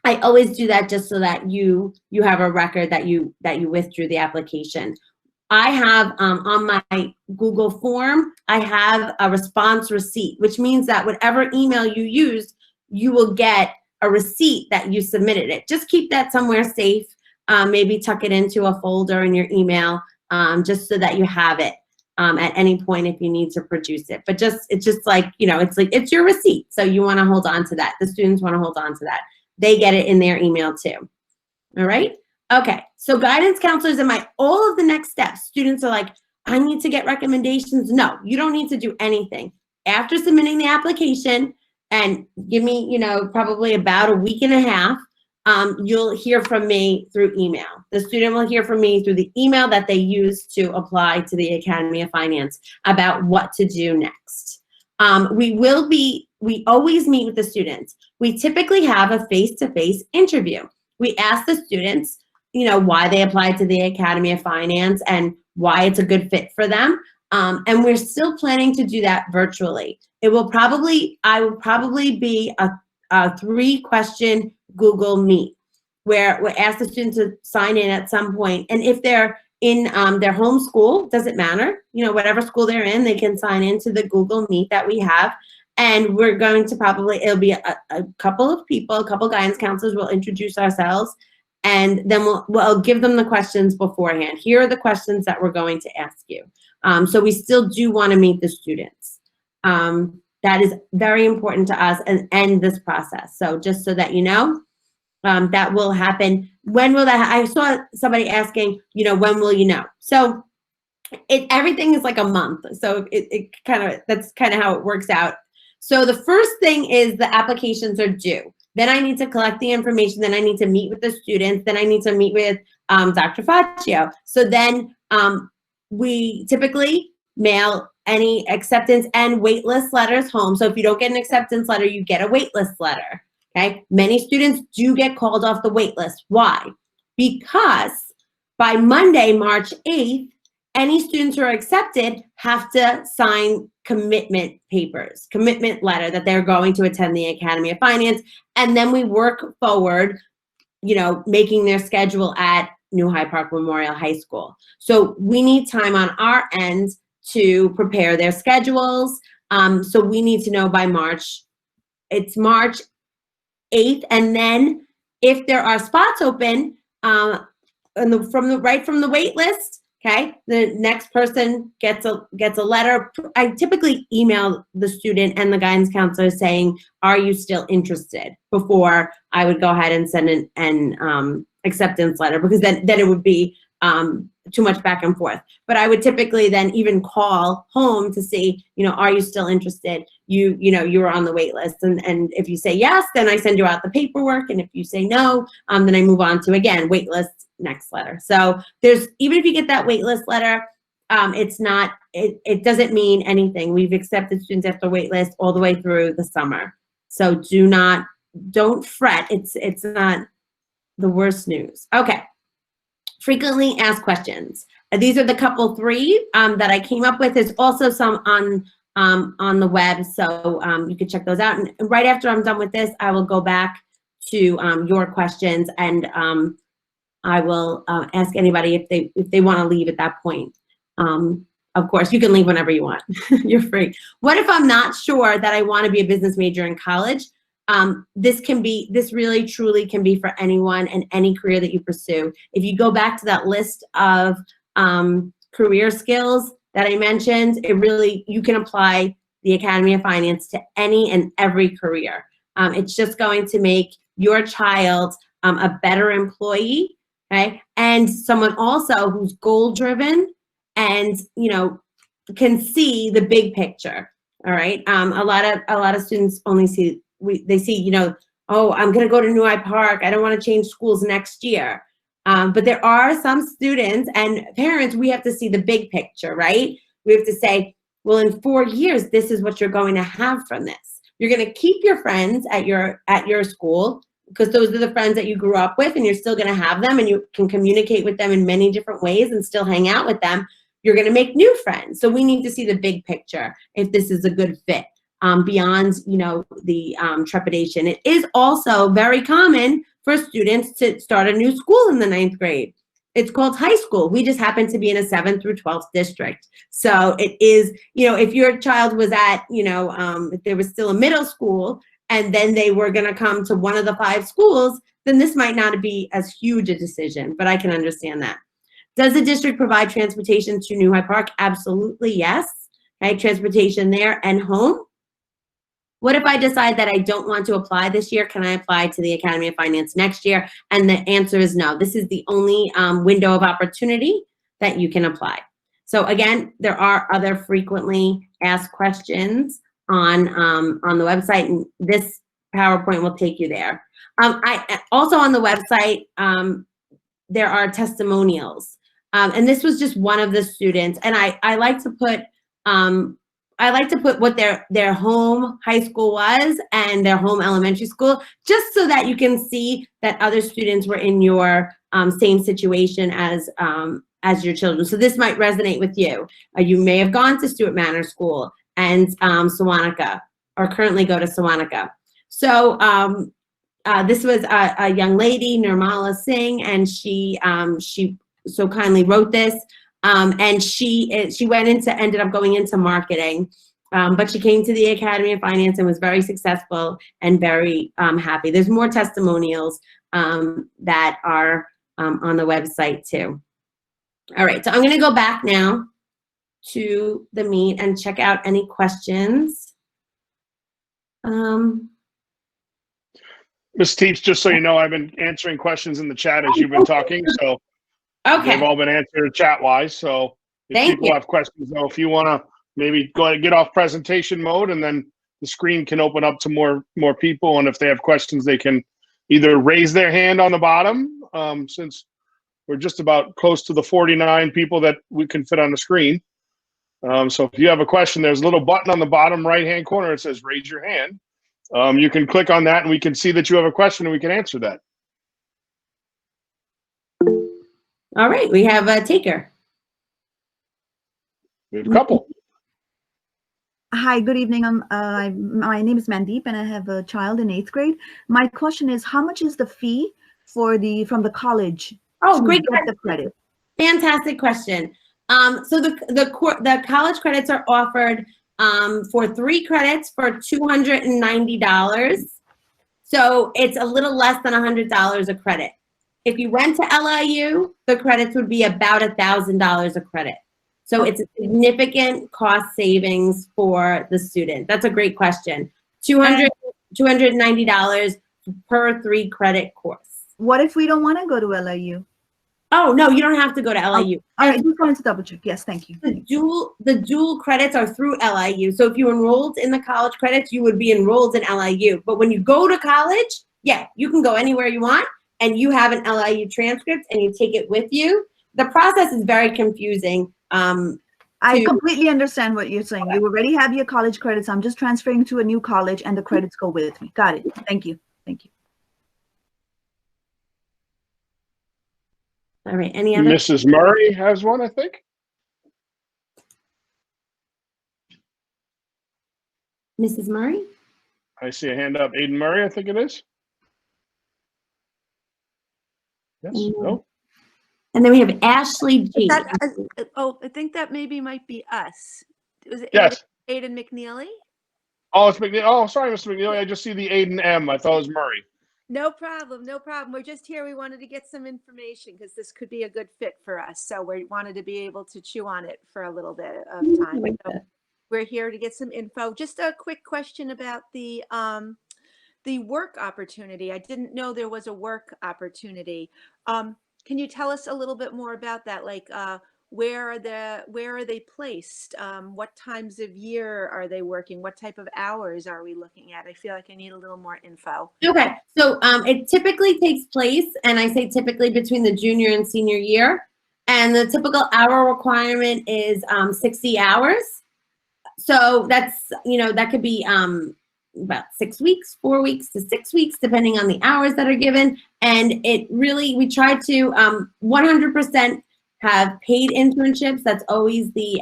I always do that just so that you have a record that you withdrew the application. I have on my Google form, I have a response receipt, which means that whatever email you used, you will get a receipt that you submitted it. Just keep that somewhere safe. Maybe tuck it into a folder in your email, just so that you have it. at any point if you need to produce it. But it's just like, it's your receipt. So you want to hold on to that. The students want to hold on to that. They get it in their email too. All right. Okay. So guidance counselors and all of the next steps, students are like, I need to get recommendations. No, you don't need to do anything. After submitting the application, and give me, probably about a week and a half, you'll hear from me through email. The student will hear from me through the email that they use to apply to the Academy of Finance about what to do next. We always meet with the students. We typically have a face-to-face interview. We ask the students, why they applied to the Academy of Finance and why it's a good fit for them. And we're still planning to do that virtually. I will probably be a 3-question Google Meet where we ask the students to sign in at some point. And if they're in their home school, doesn't matter, whatever school they're in, they can sign into the Google Meet that we have. And we're going to it'll be a couple of people, a couple guidance counselors will introduce ourselves, and then we'll give them the questions beforehand. Here are the questions that we're going to ask you. So we still do want to meet the students. That is very important to us and end this process. So just so that you know, that will happen. When will that? I saw somebody asking, when will you know? So everything is like a month. So that's kind of how it works out. So the first thing is the applications are due. Then I need to collect the information. Then I need to meet with the students. Then I need to meet with Dr. Faccio. So then we typically mail any acceptance and waitlist letters home. So if you don't get an acceptance letter, you get a waitlist letter. Okay. Many students do get called off the waitlist. Why? Because by Monday, March 8th, any students who are accepted have to sign commitment papers, commitment letter that they're going to attend the Academy of Finance. And then we work forward, making their schedule at New Hyde Park Memorial High School. So we need time on our end to prepare their schedules. So we need to know by March. It's March 8th. And then if there are spots open from the wait list, okay, the next person gets a letter. I typically email the student and the guidance counselor saying, are you still interested? Before I would go ahead and send an acceptance letter, because then it would be too much back and forth. But I would typically then even call home to see, are you still interested? You're on the wait list. And if you say yes, then I send you out the paperwork. And if you say no, then I move on to, again, wait list, next letter. So even if you get that wait list letter, it doesn't mean anything. We've accepted students after wait list all the way through the summer. So don't fret. It's not the worst news. Okay. Frequently asked questions. These are the 3 that I came up with. There's also some on the web, so you can check those out. And right after I'm done with this, I will go back to your questions, and I will ask anybody if they want to leave at that point. Of course, you can leave whenever you want. You're free. What if I'm not sure that I want to be a business major in college? This really truly can be for anyone and any career that you pursue. If you go back to that list of career skills that I mentioned, you can apply the Academy of Finance to any and every career. It's just going to make your child a better employee, okay? And someone also who's goal-driven and can see the big picture. All right. A lot of students only see. They see, oh, I'm going to go to New Hyde Park. I don't want to change schools next year. But there are some students and parents, we have to see the big picture, right? We have to say, well, in 4 years, this is what you're going to have from this. You're going to keep your friends at your school, because those are the friends that you grew up with, and you're still going to have them, and you can communicate with them in many different ways and still hang out with them. You're going to make new friends. So we need to see the big picture if this is a good fit. Beyond, the trepidation. It is also very common for students to start a new school in the 9th grade. It's called high school. We just happen to be in a 7th through 12th district. So it is, if your child was at, if there was still a middle school and then they were going to come to one of the 5 schools, then this might not be as huge a decision, but I can understand that. Does the district provide transportation to New Hyde Park? Absolutely, yes. Okay, transportation there and home. What if I decide that I don't want to apply this year? Can I apply to the Academy of Finance next year? And the answer is no. This is the only window of opportunity that you can apply. So again, there are other frequently asked questions on the website, and this PowerPoint will take you there. I also on the website, there are testimonials. And this was just one of the students. And I like to put what their home high school was and their home elementary school, just so that you can see that other students were in your same situation as your children. So this might resonate with you. You may have gone to Stewart Manor School and Sewanaka, or currently go to Sewanaka. So this was a young lady, Nirmala Singh, and she so kindly wrote this. And she ended up going into marketing, but she came to the Academy of Finance and was very successful and very happy. There's more testimonials that are on the website too. All right, so I'm gonna go back now to the meet and check out any questions. Ms. Teets, just so you know, I've been answering questions in the chat as you've been talking, so Okay. they've all been answered chat-wise. So if Thank people you. have questions, though, if you want to maybe go ahead and get off presentation mode, and then the screen can open up to more people. And if they have questions, they can either raise their hand on the bottom, since we're just about close to the 49 people that we can fit on the screen. So if you have a question, there's a little button on the bottom right-hand corner. It says raise your hand. You can click on that and we can see that you have a question and we can answer that. All right, we have a taker. We have a couple. Hi, good evening. My name is Mandeep and I have a child in 8th grade. My question is, how much is the fee from the college? Oh, to great get the credit? Fantastic question. So the college credits are offered for 3 credits for $290. So it's a little less than $100 a credit. If you went to LIU, the credits would be about $1,000 a credit. So it's a significant cost savings for the student. That's a great question. $290 per 3 credit course. What if we don't want to go to LIU? Oh, no, you don't have to go to LIU. All right, just wanted to double check. Yes, thank you. The dual credits are through LIU. So if you enrolled in the college credits, you would be enrolled in LIU. But when you go to college, yeah, you can go anywhere you want, and you have an LIU transcript and you take it with you. The process is very confusing. I completely understand what you're saying. You already have your college credits. I'm just transferring to a new college and the credits go with me. Got it. Thank you. Thank you. All right, any other? Mrs. Murray has one, I think. Mrs. Murray? I see a hand up. Aiden Murray, I think it is. Yes, no. And then we have Ashley G. I think that maybe might be us. Was it Yes. Aiden McNeely? Oh, it's McNeil. Oh, sorry, Mr. McNeil. I just see the Aiden M. I thought it was Murray. No problem. No problem. We're just here. We wanted to get some information because this could be a good fit for us. So we wanted to be able to chew on it for a little bit of time. So we're here to get some info. Just a quick question about the work opportunity. I didn't know there was a work opportunity. Can you tell us a little bit more about that? Like, where are they placed? What times of year are they working? What type of hours are we looking at? I feel like I need a little more info. Okay, so it typically takes place, and I say typically between the junior and senior year, and the typical hour requirement is 60 hours. So that's, that could be about 6 weeks, 4 weeks to 6 weeks, depending on the hours that are given. And it really, we try to 100% have paid internships. That's always the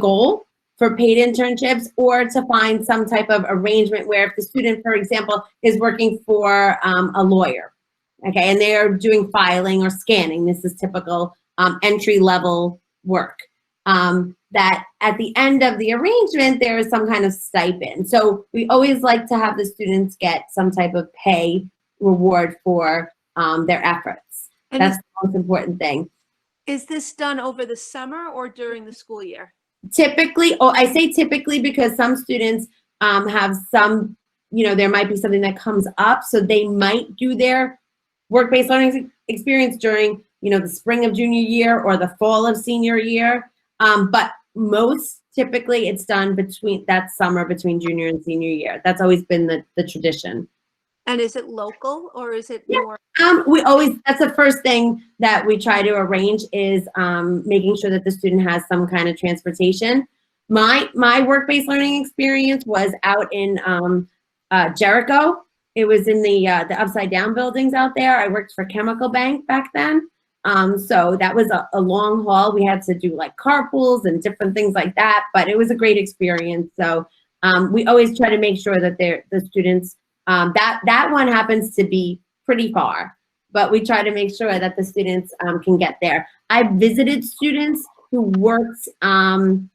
goal for paid internships, or to find some type of arrangement where if the student, for example, is working for a lawyer, okay, and they are doing filing or scanning, this is typical entry-level work, that at the end of the arrangement, there is some kind of stipend. So we always like to have the students get some type of pay reward for their efforts. And That's most important thing. Is this done over the summer or during the school year? Typically, I say typically because some students have some, there might be something that comes up, so they might do their work-based learning experience during, the spring of junior year or the fall of senior year. But most typically it's done between that summer between junior and senior year. That's always been the tradition. And is it local or is it more? That's the first thing that we try to arrange is making sure that the student has some kind of transportation. My work-based learning experience was out in Jericho. It was in the upside down buildings out there. I worked for Chemical Bank back then. So that was a long haul. We had to do like carpools and different things like that, but it was a great experience. So we always try to make sure that the students, that one happens to be pretty far, but we try to make sure that the students can get there. I visited students who worked on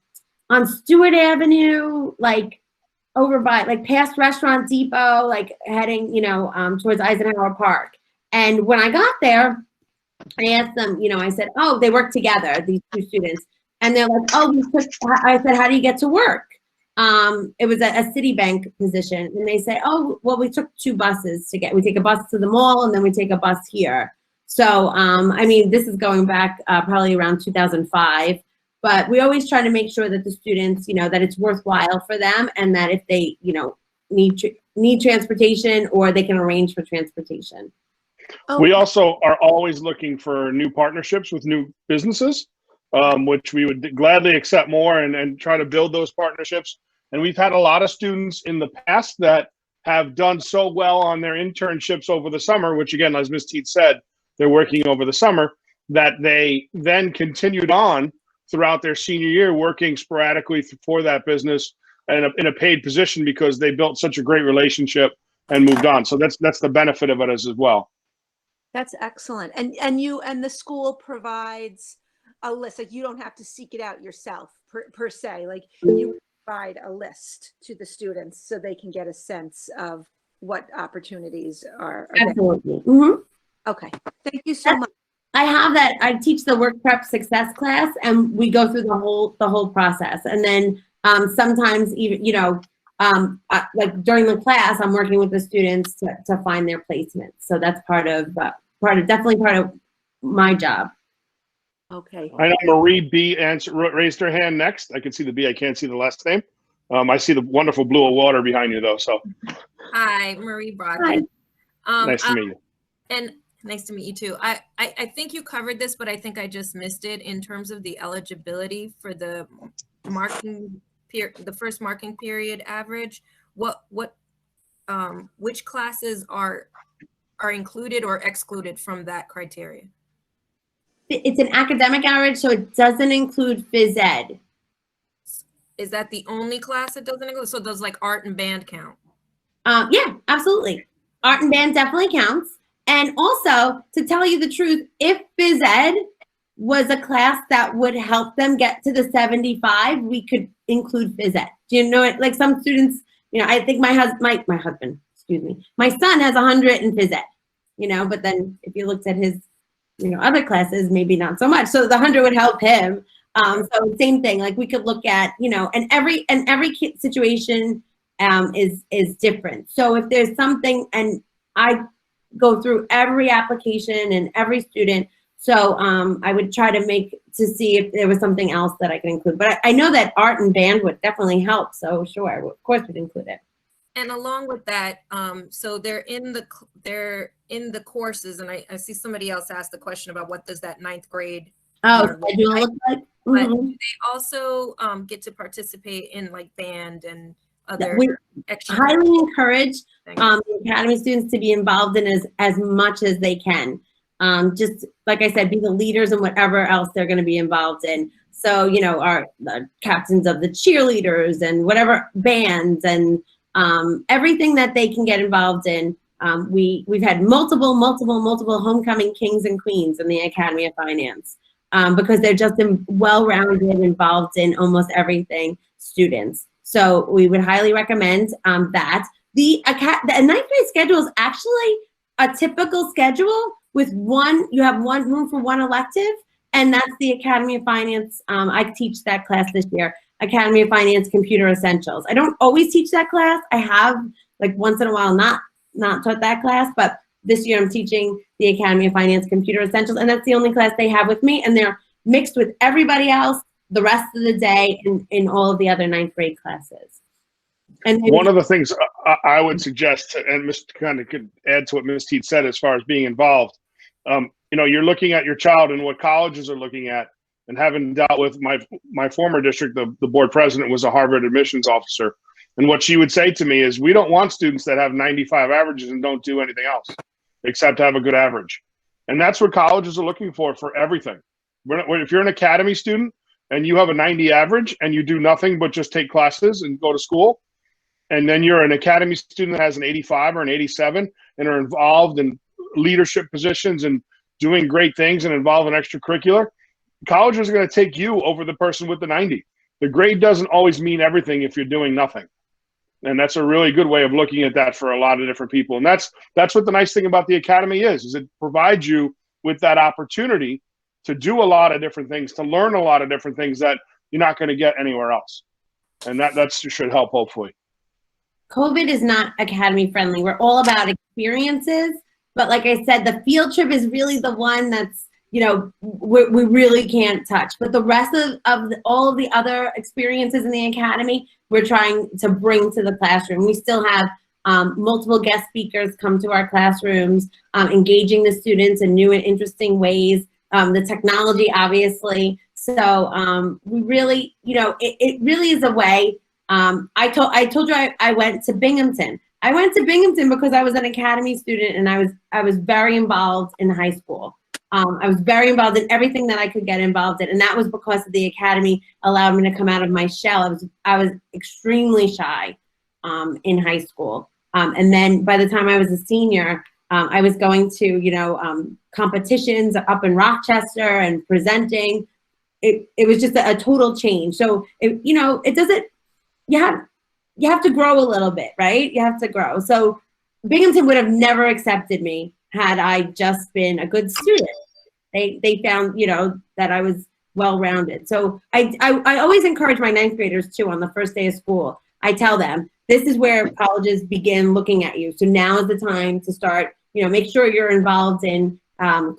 Stewart Avenue, like over by, like past Restaurant Depot, like heading, towards Eisenhower Park. And when I got there, I asked them, I said, oh, they work together, these two students. And they're like, oh, I said, how do you get to work? It was a Citibank position. And they say, oh, well, we took 2 buses we take a bus to the mall and then we take a bus here. So, I mean, this is going back probably around 2005, but we always try to make sure that the students, that it's worthwhile for them and that if they, need transportation or they can arrange for transportation. Oh, We also are always looking for new partnerships with new businesses, which we would gladly accept more and try to build those partnerships. And we've had a lot of students in the past that have done so well on their internships over the summer, which again, as Ms. Teet said, they're working over the summer, that they then continued on throughout their senior year working sporadically for that business and in a paid position because they built such a great relationship and moved on. So that's the benefit of it as well. that's excellent. And the school provides a list, like you don't have to seek it out yourself per se, like you provide a list to the students so they can get a sense of what opportunities are available. Absolutely. Mm-hmm. Okay, thank you so much. I have that. I teach the work prep success class, and we go through the whole process. And then sometimes even like during the class, I'm working with the students to find their placements. So that's definitely part of my job. Okay. I know Marie B raised her hand next. I can see the B. I can't see the last name. I see the wonderful blue of water behind you though. So. Hi, Marie Brogdon. Nice to meet you. And nice to meet you too. I think you covered this, but I think I just missed it in terms of the eligibility for the marking period, the first marking period average. Which classes are included or excluded from that criteria? It's an academic average, so it doesn't include phys ed. Is that the only class that doesn't include? So does like art and band count? Yeah, absolutely. Art and band definitely counts. And also, to tell you the truth, if phys ed was a class that would help them get to the 75, we could include phys ed. Do you know it? Like some students, I think my husband, excuse me, my son has 100 in phys ed, but then if you looked at his, other classes, maybe not so much. So the 100 would help him. So same thing, like we could look at, and every situation is different. So if there's something, and I go through every application and every student, so I would try to see if there was something else that I could include. But I know that art and band would definitely help. So sure, of course we'd include it. And along with that, so they're in the courses, and I see somebody else asked the question about what does that 9th grade Schedule look like? But Mhm. do they also get to participate in like band and other We extra? highly encourage things? the academy students to be involved in as much as they can. Just like I said, be the leaders in whatever else they're going to be involved in. So, our captains of the cheerleaders and whatever bands and everything that they can get involved in. We've had multiple homecoming kings and queens in the Academy of Finance because they're just well-rounded, involved in almost everything students. So we would highly recommend that. The 9th grade schedule is actually a typical schedule with you have one room for one elective, and that's the Academy of Finance. I teach that class this year, Academy of Finance Computer Essentials. I don't always teach that class. I have like once in a while not taught that class, but this year I'm teaching the Academy of Finance Computer Essentials, and that's the only class they have with me, and they're mixed with everybody else the rest of the day in all of the other 9th grade classes. And one of the things I would suggest, and Ms. kind of could add to what Ms. Teed said as far as being involved, you know, you're looking at your child and what colleges are looking at, and having dealt with my former district, the board president was a Harvard admissions officer. And what she would say to me is, we don't want students that have 95 averages and don't do anything else except have a good average. And that's what colleges are looking for everything. If you're an academy student and you have a 90 average and you do nothing but just take classes and go to school, and then you're an academy student that has an 85 or an 87 and are involved in leadership positions and doing great things and involved in extracurricular, colleges are going to take you over the person with the 90. The grade doesn't always mean everything if you're doing nothing. And that's a really good way of looking at that for a lot of different people. And that's what the nice thing about the academy is it provides you with that opportunity to do a lot of different things, to learn a lot of different things that you're not going to get anywhere else. And that should help, hopefully. COVID is not academy friendly. We're all about experiences, but like I said, the field trip is really the one that's, you know, we really can't touch. But the rest of all of the other experiences in the academy, we're trying to bring to the classroom. We still have multiple guest speakers come to our classrooms, engaging the students in new and interesting ways. The technology, obviously. So we really, you know, it really is a way. I told you I went to Binghamton. I went to Binghamton because I was an academy student and I was very involved in high school. I was very involved in everything that I could get involved in, and that was because the academy allowed me to come out of my shell. I was extremely shy in high school, and then by the time I was a senior, I was going to, you know, competitions up in Rochester and presenting. It was just a total change. So you know, it doesn't. You have to grow a little bit, right? You have to grow. So Binghamton would have never accepted me had I just been a good student. They found, you know, that I was well-rounded. So I always encourage my 9th graders too on the first day of school. I tell them, this is where colleges begin looking at you. So now is the time to start, you know, make sure you're involved in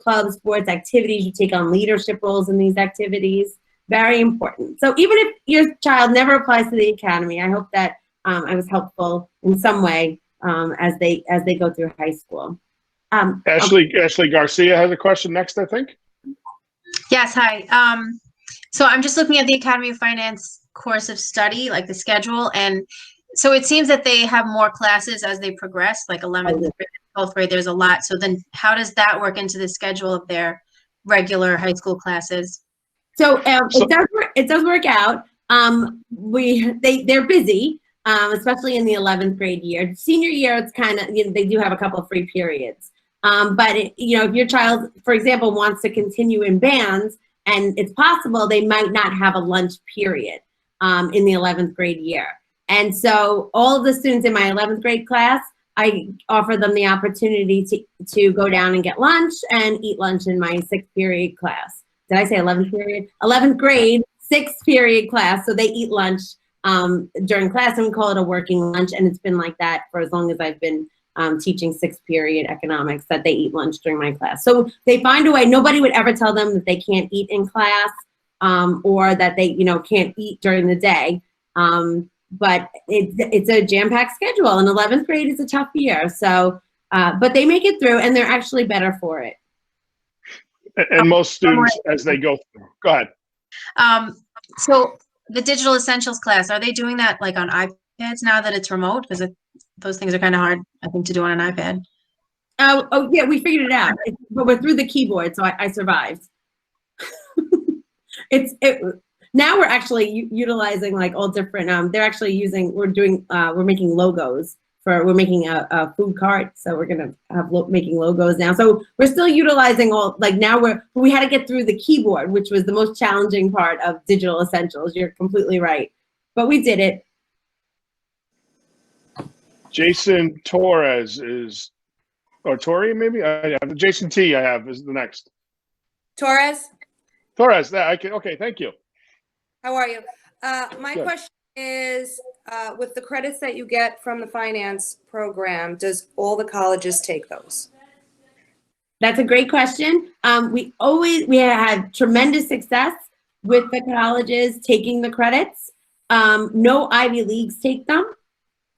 clubs, sports, activities. You take on leadership roles in these activities. Very important. So even if your child never applies to the academy, I hope that I was helpful in some way as they go through high school. Ashley Garcia has a question next, I think. Yes, hi. So I'm just looking at the Academy of Finance course of study, like the schedule, and so it seems that they have more classes as they progress, like 11th grade, 12th grade, there's a lot. So then how does that work into the schedule of their regular high school classes? So it does work out. They're busy, especially in the 11th grade year. Senior year, it's kind of, you know, they do have a couple of free periods. But you know, if your child, for example, wants to continue in bands, and it's possible they might not have a lunch period in the 11th grade year. And so all of the students in my 11th grade class, I offer them the opportunity to go down and get lunch and eat lunch in my 6th period class. Did I say 11th period? 11th grade, 6th period class. So they eat lunch during class, and we call it a working lunch. And it's been like that for as long as I've been teaching 6th period economics, that they eat lunch during my class. So they find a way. Nobody would ever tell them that they can't eat in class or that they, you know, can't eat during the day. But it's a jam-packed schedule, and 11th grade is a tough year. So, but they make it through, and they're actually better for it. And most students, as they go through. Go ahead. So the digital essentials class, are they doing that like on iPads now that it's remote? Because those things are kind of hard, I think, to do on an iPad. Oh yeah, we figured it out, but we're through the keyboard, so I survived. Now we're actually utilizing like all different. They're actually using. We're making logos we're making a food cart, so we're gonna have making logos now. So we're still utilizing all, like now we had to get through the keyboard, which was the most challenging part of digital essentials. You're completely right, but we did it. Jason Torres is or Tori, maybe? Jason T. I have is the next. Torres, Torres, okay, thank you. how are you? My Good. question is, with the credits that you get from the finance program, does all the colleges take those? That's a great question. We have tremendous success with the colleges taking the credits. No Ivy Leagues take them.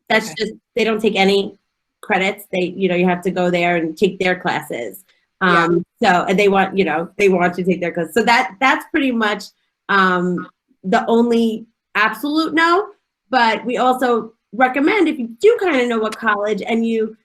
That's just, they don't take any credits. You have to go there and take their classes. Yeah. And they want to take their classes. So that's pretty much the only absolute no. But we also recommend, if you do kind of know what college and you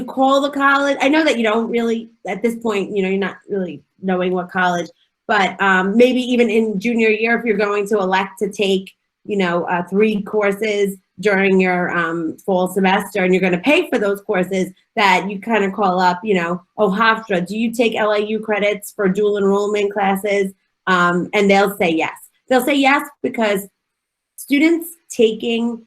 call the college. I know that you don't really, at this point, you're not really knowing what college, but maybe even in junior year, if you're going to elect to take, 3 courses during your fall semester and you're going to pay for those courses, that you kind of call up, oh, Hofstra, do you take LIU credits for dual enrollment classes? And they'll say yes. They'll say yes because students taking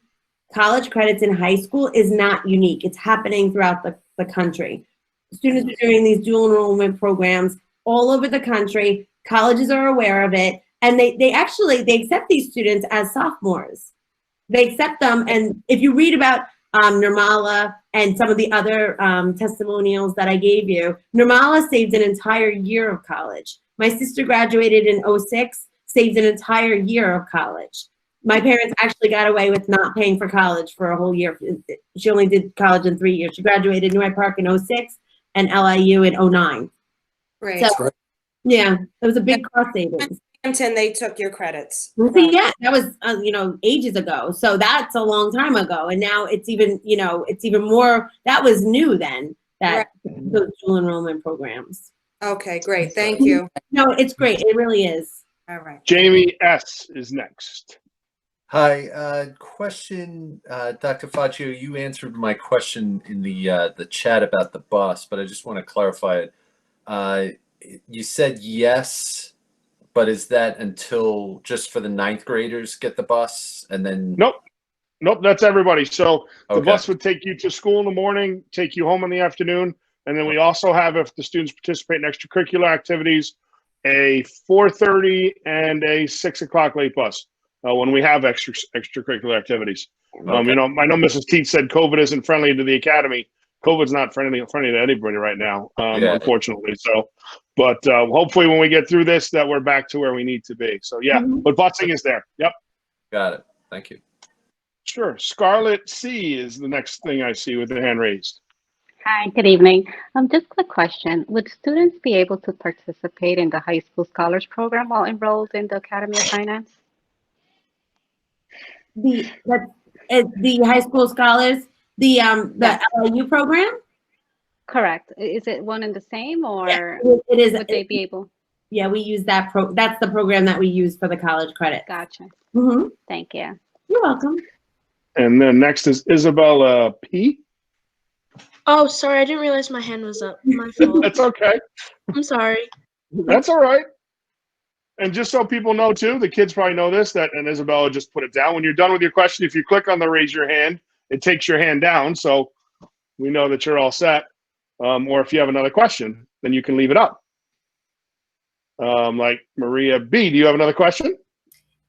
college credits in high school is not unique. It's happening throughout the country. Students are doing these dual enrollment programs all over the country. Colleges are aware of it. And they accept these students as sophomores. They accept them. And if you read about Nirmala and some of the other testimonials that I gave you, Nirmala saved an entire year of college. My sister graduated in 2006, saved an entire year of college. My parents actually got away with not paying for college for a whole year. She only did college in 3 years. She graduated New Hyde Park in 2006 and LIU in 2009. Right. So, yeah, it was a big cost savings. Hampton, they took your credits. Yeah, that was ages ago. So that's a long time ago, and now it's even more. That was new then. That those dual enrollment programs. Okay, great. Thank you. No, it's great. It really is. All right. Jamie S. is next. Hi, question, Dr. Faccio, you answered my question in the chat about the bus, but I just want to clarify it. You said yes, but is that until just for the 9th graders get the bus and then? Nope, that's everybody. So the Okay. bus would take you to school in the morning, take you home in the afternoon, and then we also have, if the students participate in extracurricular activities, a 4:30 and a 6 o'clock late bus. When we have extracurricular activities. Okay. I know Mrs. Teets said COVID isn't friendly to the academy. COVID's not friendly to anybody right now, unfortunately. So, but hopefully when we get through this, that we're back to where we need to be. So yeah, but busing is there. Yep. Got it. Thank you. Sure. Scarlett C is the next thing I see with the hand raised. Hi, good evening. Just a quick question. Would students be able to participate in the high school scholars program while enrolled in the Academy of Finance? The high school scholars, the LIU program? Correct. Is it one and the same, or it is. Would they be able? Yeah, we use that that's the program that we use for the college credit. Gotcha. Mm-hmm. Thank you. You're welcome. And then next is Isabella P. Oh, sorry, I didn't realize my hand was up. My fault. That's okay. I'm sorry. That's all right. And just so people know too, the kids probably know this, and Isabella just put it down. When you're done with your question, if you click on the raise your hand, it takes your hand down. So we know that you're all set. Or if you have another question, then you can leave it up. Like Maria B, do you have another question?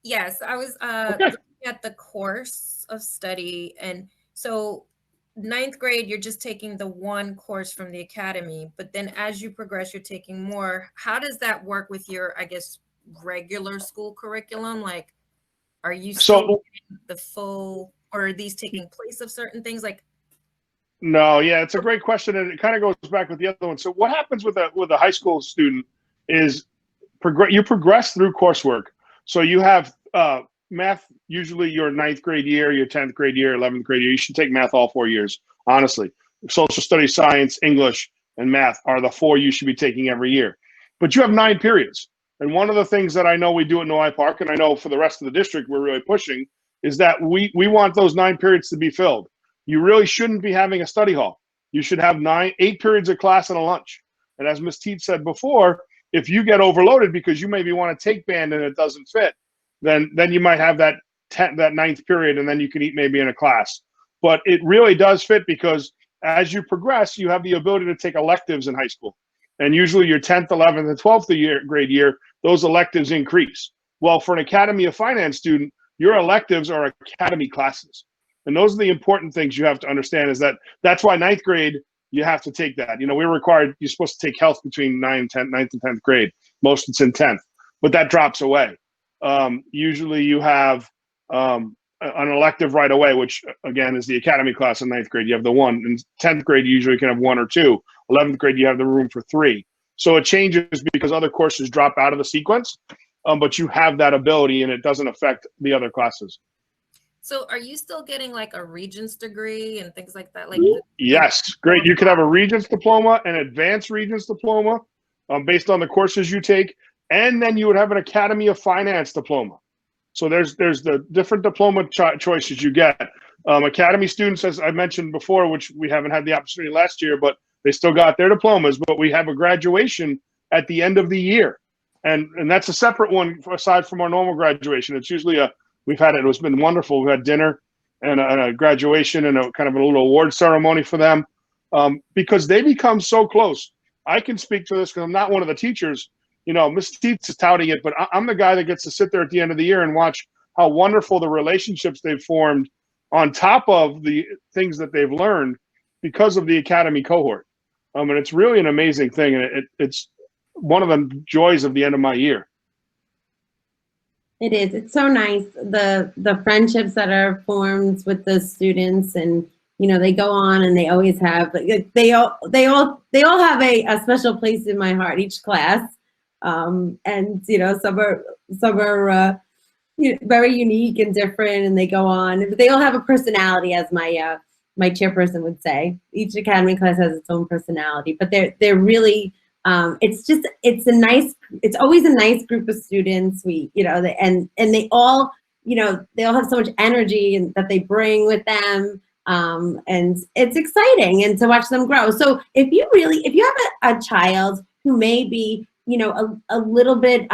Yes, I was Okay. looking at the course of study. And so 9th grade, you're just taking the one course from the academy. But then as you progress, you're taking more. How does that work with your, I guess, regular school curriculum? Like, are you still getting the full, or are these taking place of certain things? Like, no, yeah, it's a great question, and it kind of goes back with the other one. So what happens with a high school student is you progress through coursework. So you have math, usually your 9th grade year, your 10th grade year, 11th grade year. You should take math all 4 years, honestly. Social studies, science, English, and math are the 4 you should be taking every year. But you have 9 periods. And one of the things that I know we do at Novi Park, and I know for the rest of the district we're really pushing, is that we want those 9 periods to be filled. You really shouldn't be having a study hall. You should have 8 periods of class and a lunch. And as Ms. Teets said before, if you get overloaded because you maybe want to take band and it doesn't fit, then you might have that 9th period, and then you can eat maybe in a class. But it really does fit because as you progress, you have the ability to take electives in high school. And usually your 10th, 11th, and 12th grade year, those electives increase. Well, for an Academy of Finance student, your electives are academy classes. And those are the important things you have to understand, is that's why 9th grade, you have to take that. You know, we're required, you're supposed to take health between 9th and 10th grade. Most it's in 10th, but that drops away. Usually you have an elective right away, which again is the academy class in 9th grade. You have the one. In 10th grade, you usually can have 1 or 2. 11th grade, you have the room for 3. So it changes because other courses drop out of the sequence, but you have that ability and it doesn't affect the other classes. So are you still getting like a Regents degree and things like that? Like yes, great. You could have a Regents diploma, an advanced Regents diploma, based on the courses you take, and then you would have an Academy of Finance diploma. So there's the different diploma choices you get. Academy students, as I mentioned before, which we haven't had the opportunity last year, but they still got their diplomas. But we have a graduation at the end of the year, and that's a separate one aside from our normal graduation. It's usually it's been wonderful. We've had dinner and a graduation and a kind of a little award ceremony for them, because they become so close. I can speak to this because I'm not one of the teachers. You know, Ms. Teets is touting it, but I'm the guy that gets to sit there at the end of the year and watch how wonderful the relationships they've formed on top of the things that they've learned because of the academy cohort. And it's really an amazing thing. And it's one of the joys of the end of my year. It is. It's so nice. The friendships that are formed with the students, and you know, they go on and they always have, they all have a special place in my heart, each class. And you know, some are very unique and different, and they go on. But they all have a personality, as my my chairperson would say. Each academy class has its own personality, but they're really. It's always a nice group of students. And they all, you know, they all have so much energy and that they bring with them. And it's exciting and to watch them grow. So if you have a child who may be, you know, a little bit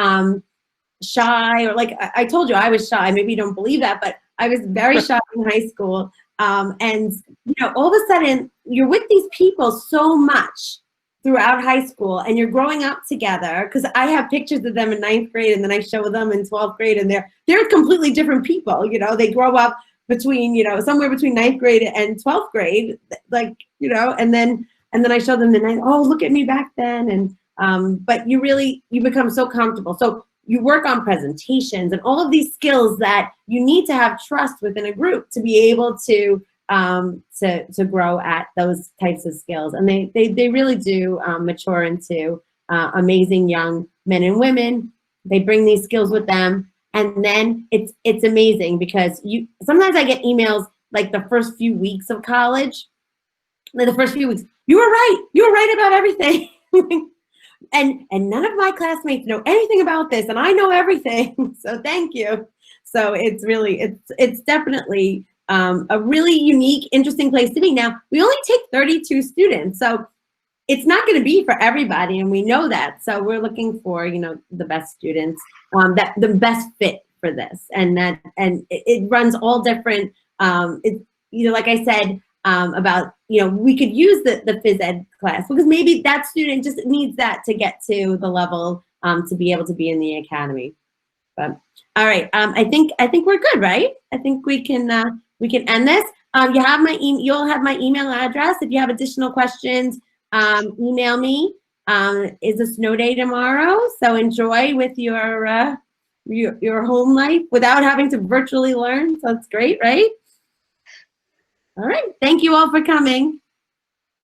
shy, or like I told you, I was shy. Maybe you don't believe that, but I was very shy in high school. And you know, all of a sudden you're with these people so much throughout high school, and you're growing up together, because I have pictures of them in 9th grade and then I show them in 12th grade, and they're completely different people. You know, they grow up between, you know, somewhere between 9th grade and 12th grade, like, you know, and then I show them the 9th, oh, look at me back then. And but you become so comfortable. So you work on presentations and all of these skills that you need to have trust within a group to be able to grow at those types of skills. And they really do mature into amazing young men and women. They bring these skills with them. And then it's amazing, because sometimes I get emails like the first few weeks of college, like the first few weeks, you were right about everything. and none of my classmates know anything about this, and I know everything. So thank you. So it's definitely a really unique, interesting place to be. Now, we only take 32 students, so it's not going to be for everybody, and we know that. So we're looking for, you know, the best students, the best fit for this, and it runs all different. You know, like I said about, you know, we could use the phys ed class, because maybe that student just needs that to get to the level to be able to be in the academy. But all right, I think we're good, right? I think we can end this. You'll have my email address. If you have additional questions, email me. It's a snow day tomorrow, so enjoy with your home life without having to virtually learn. So it's great, right? All right. Thank you all for coming.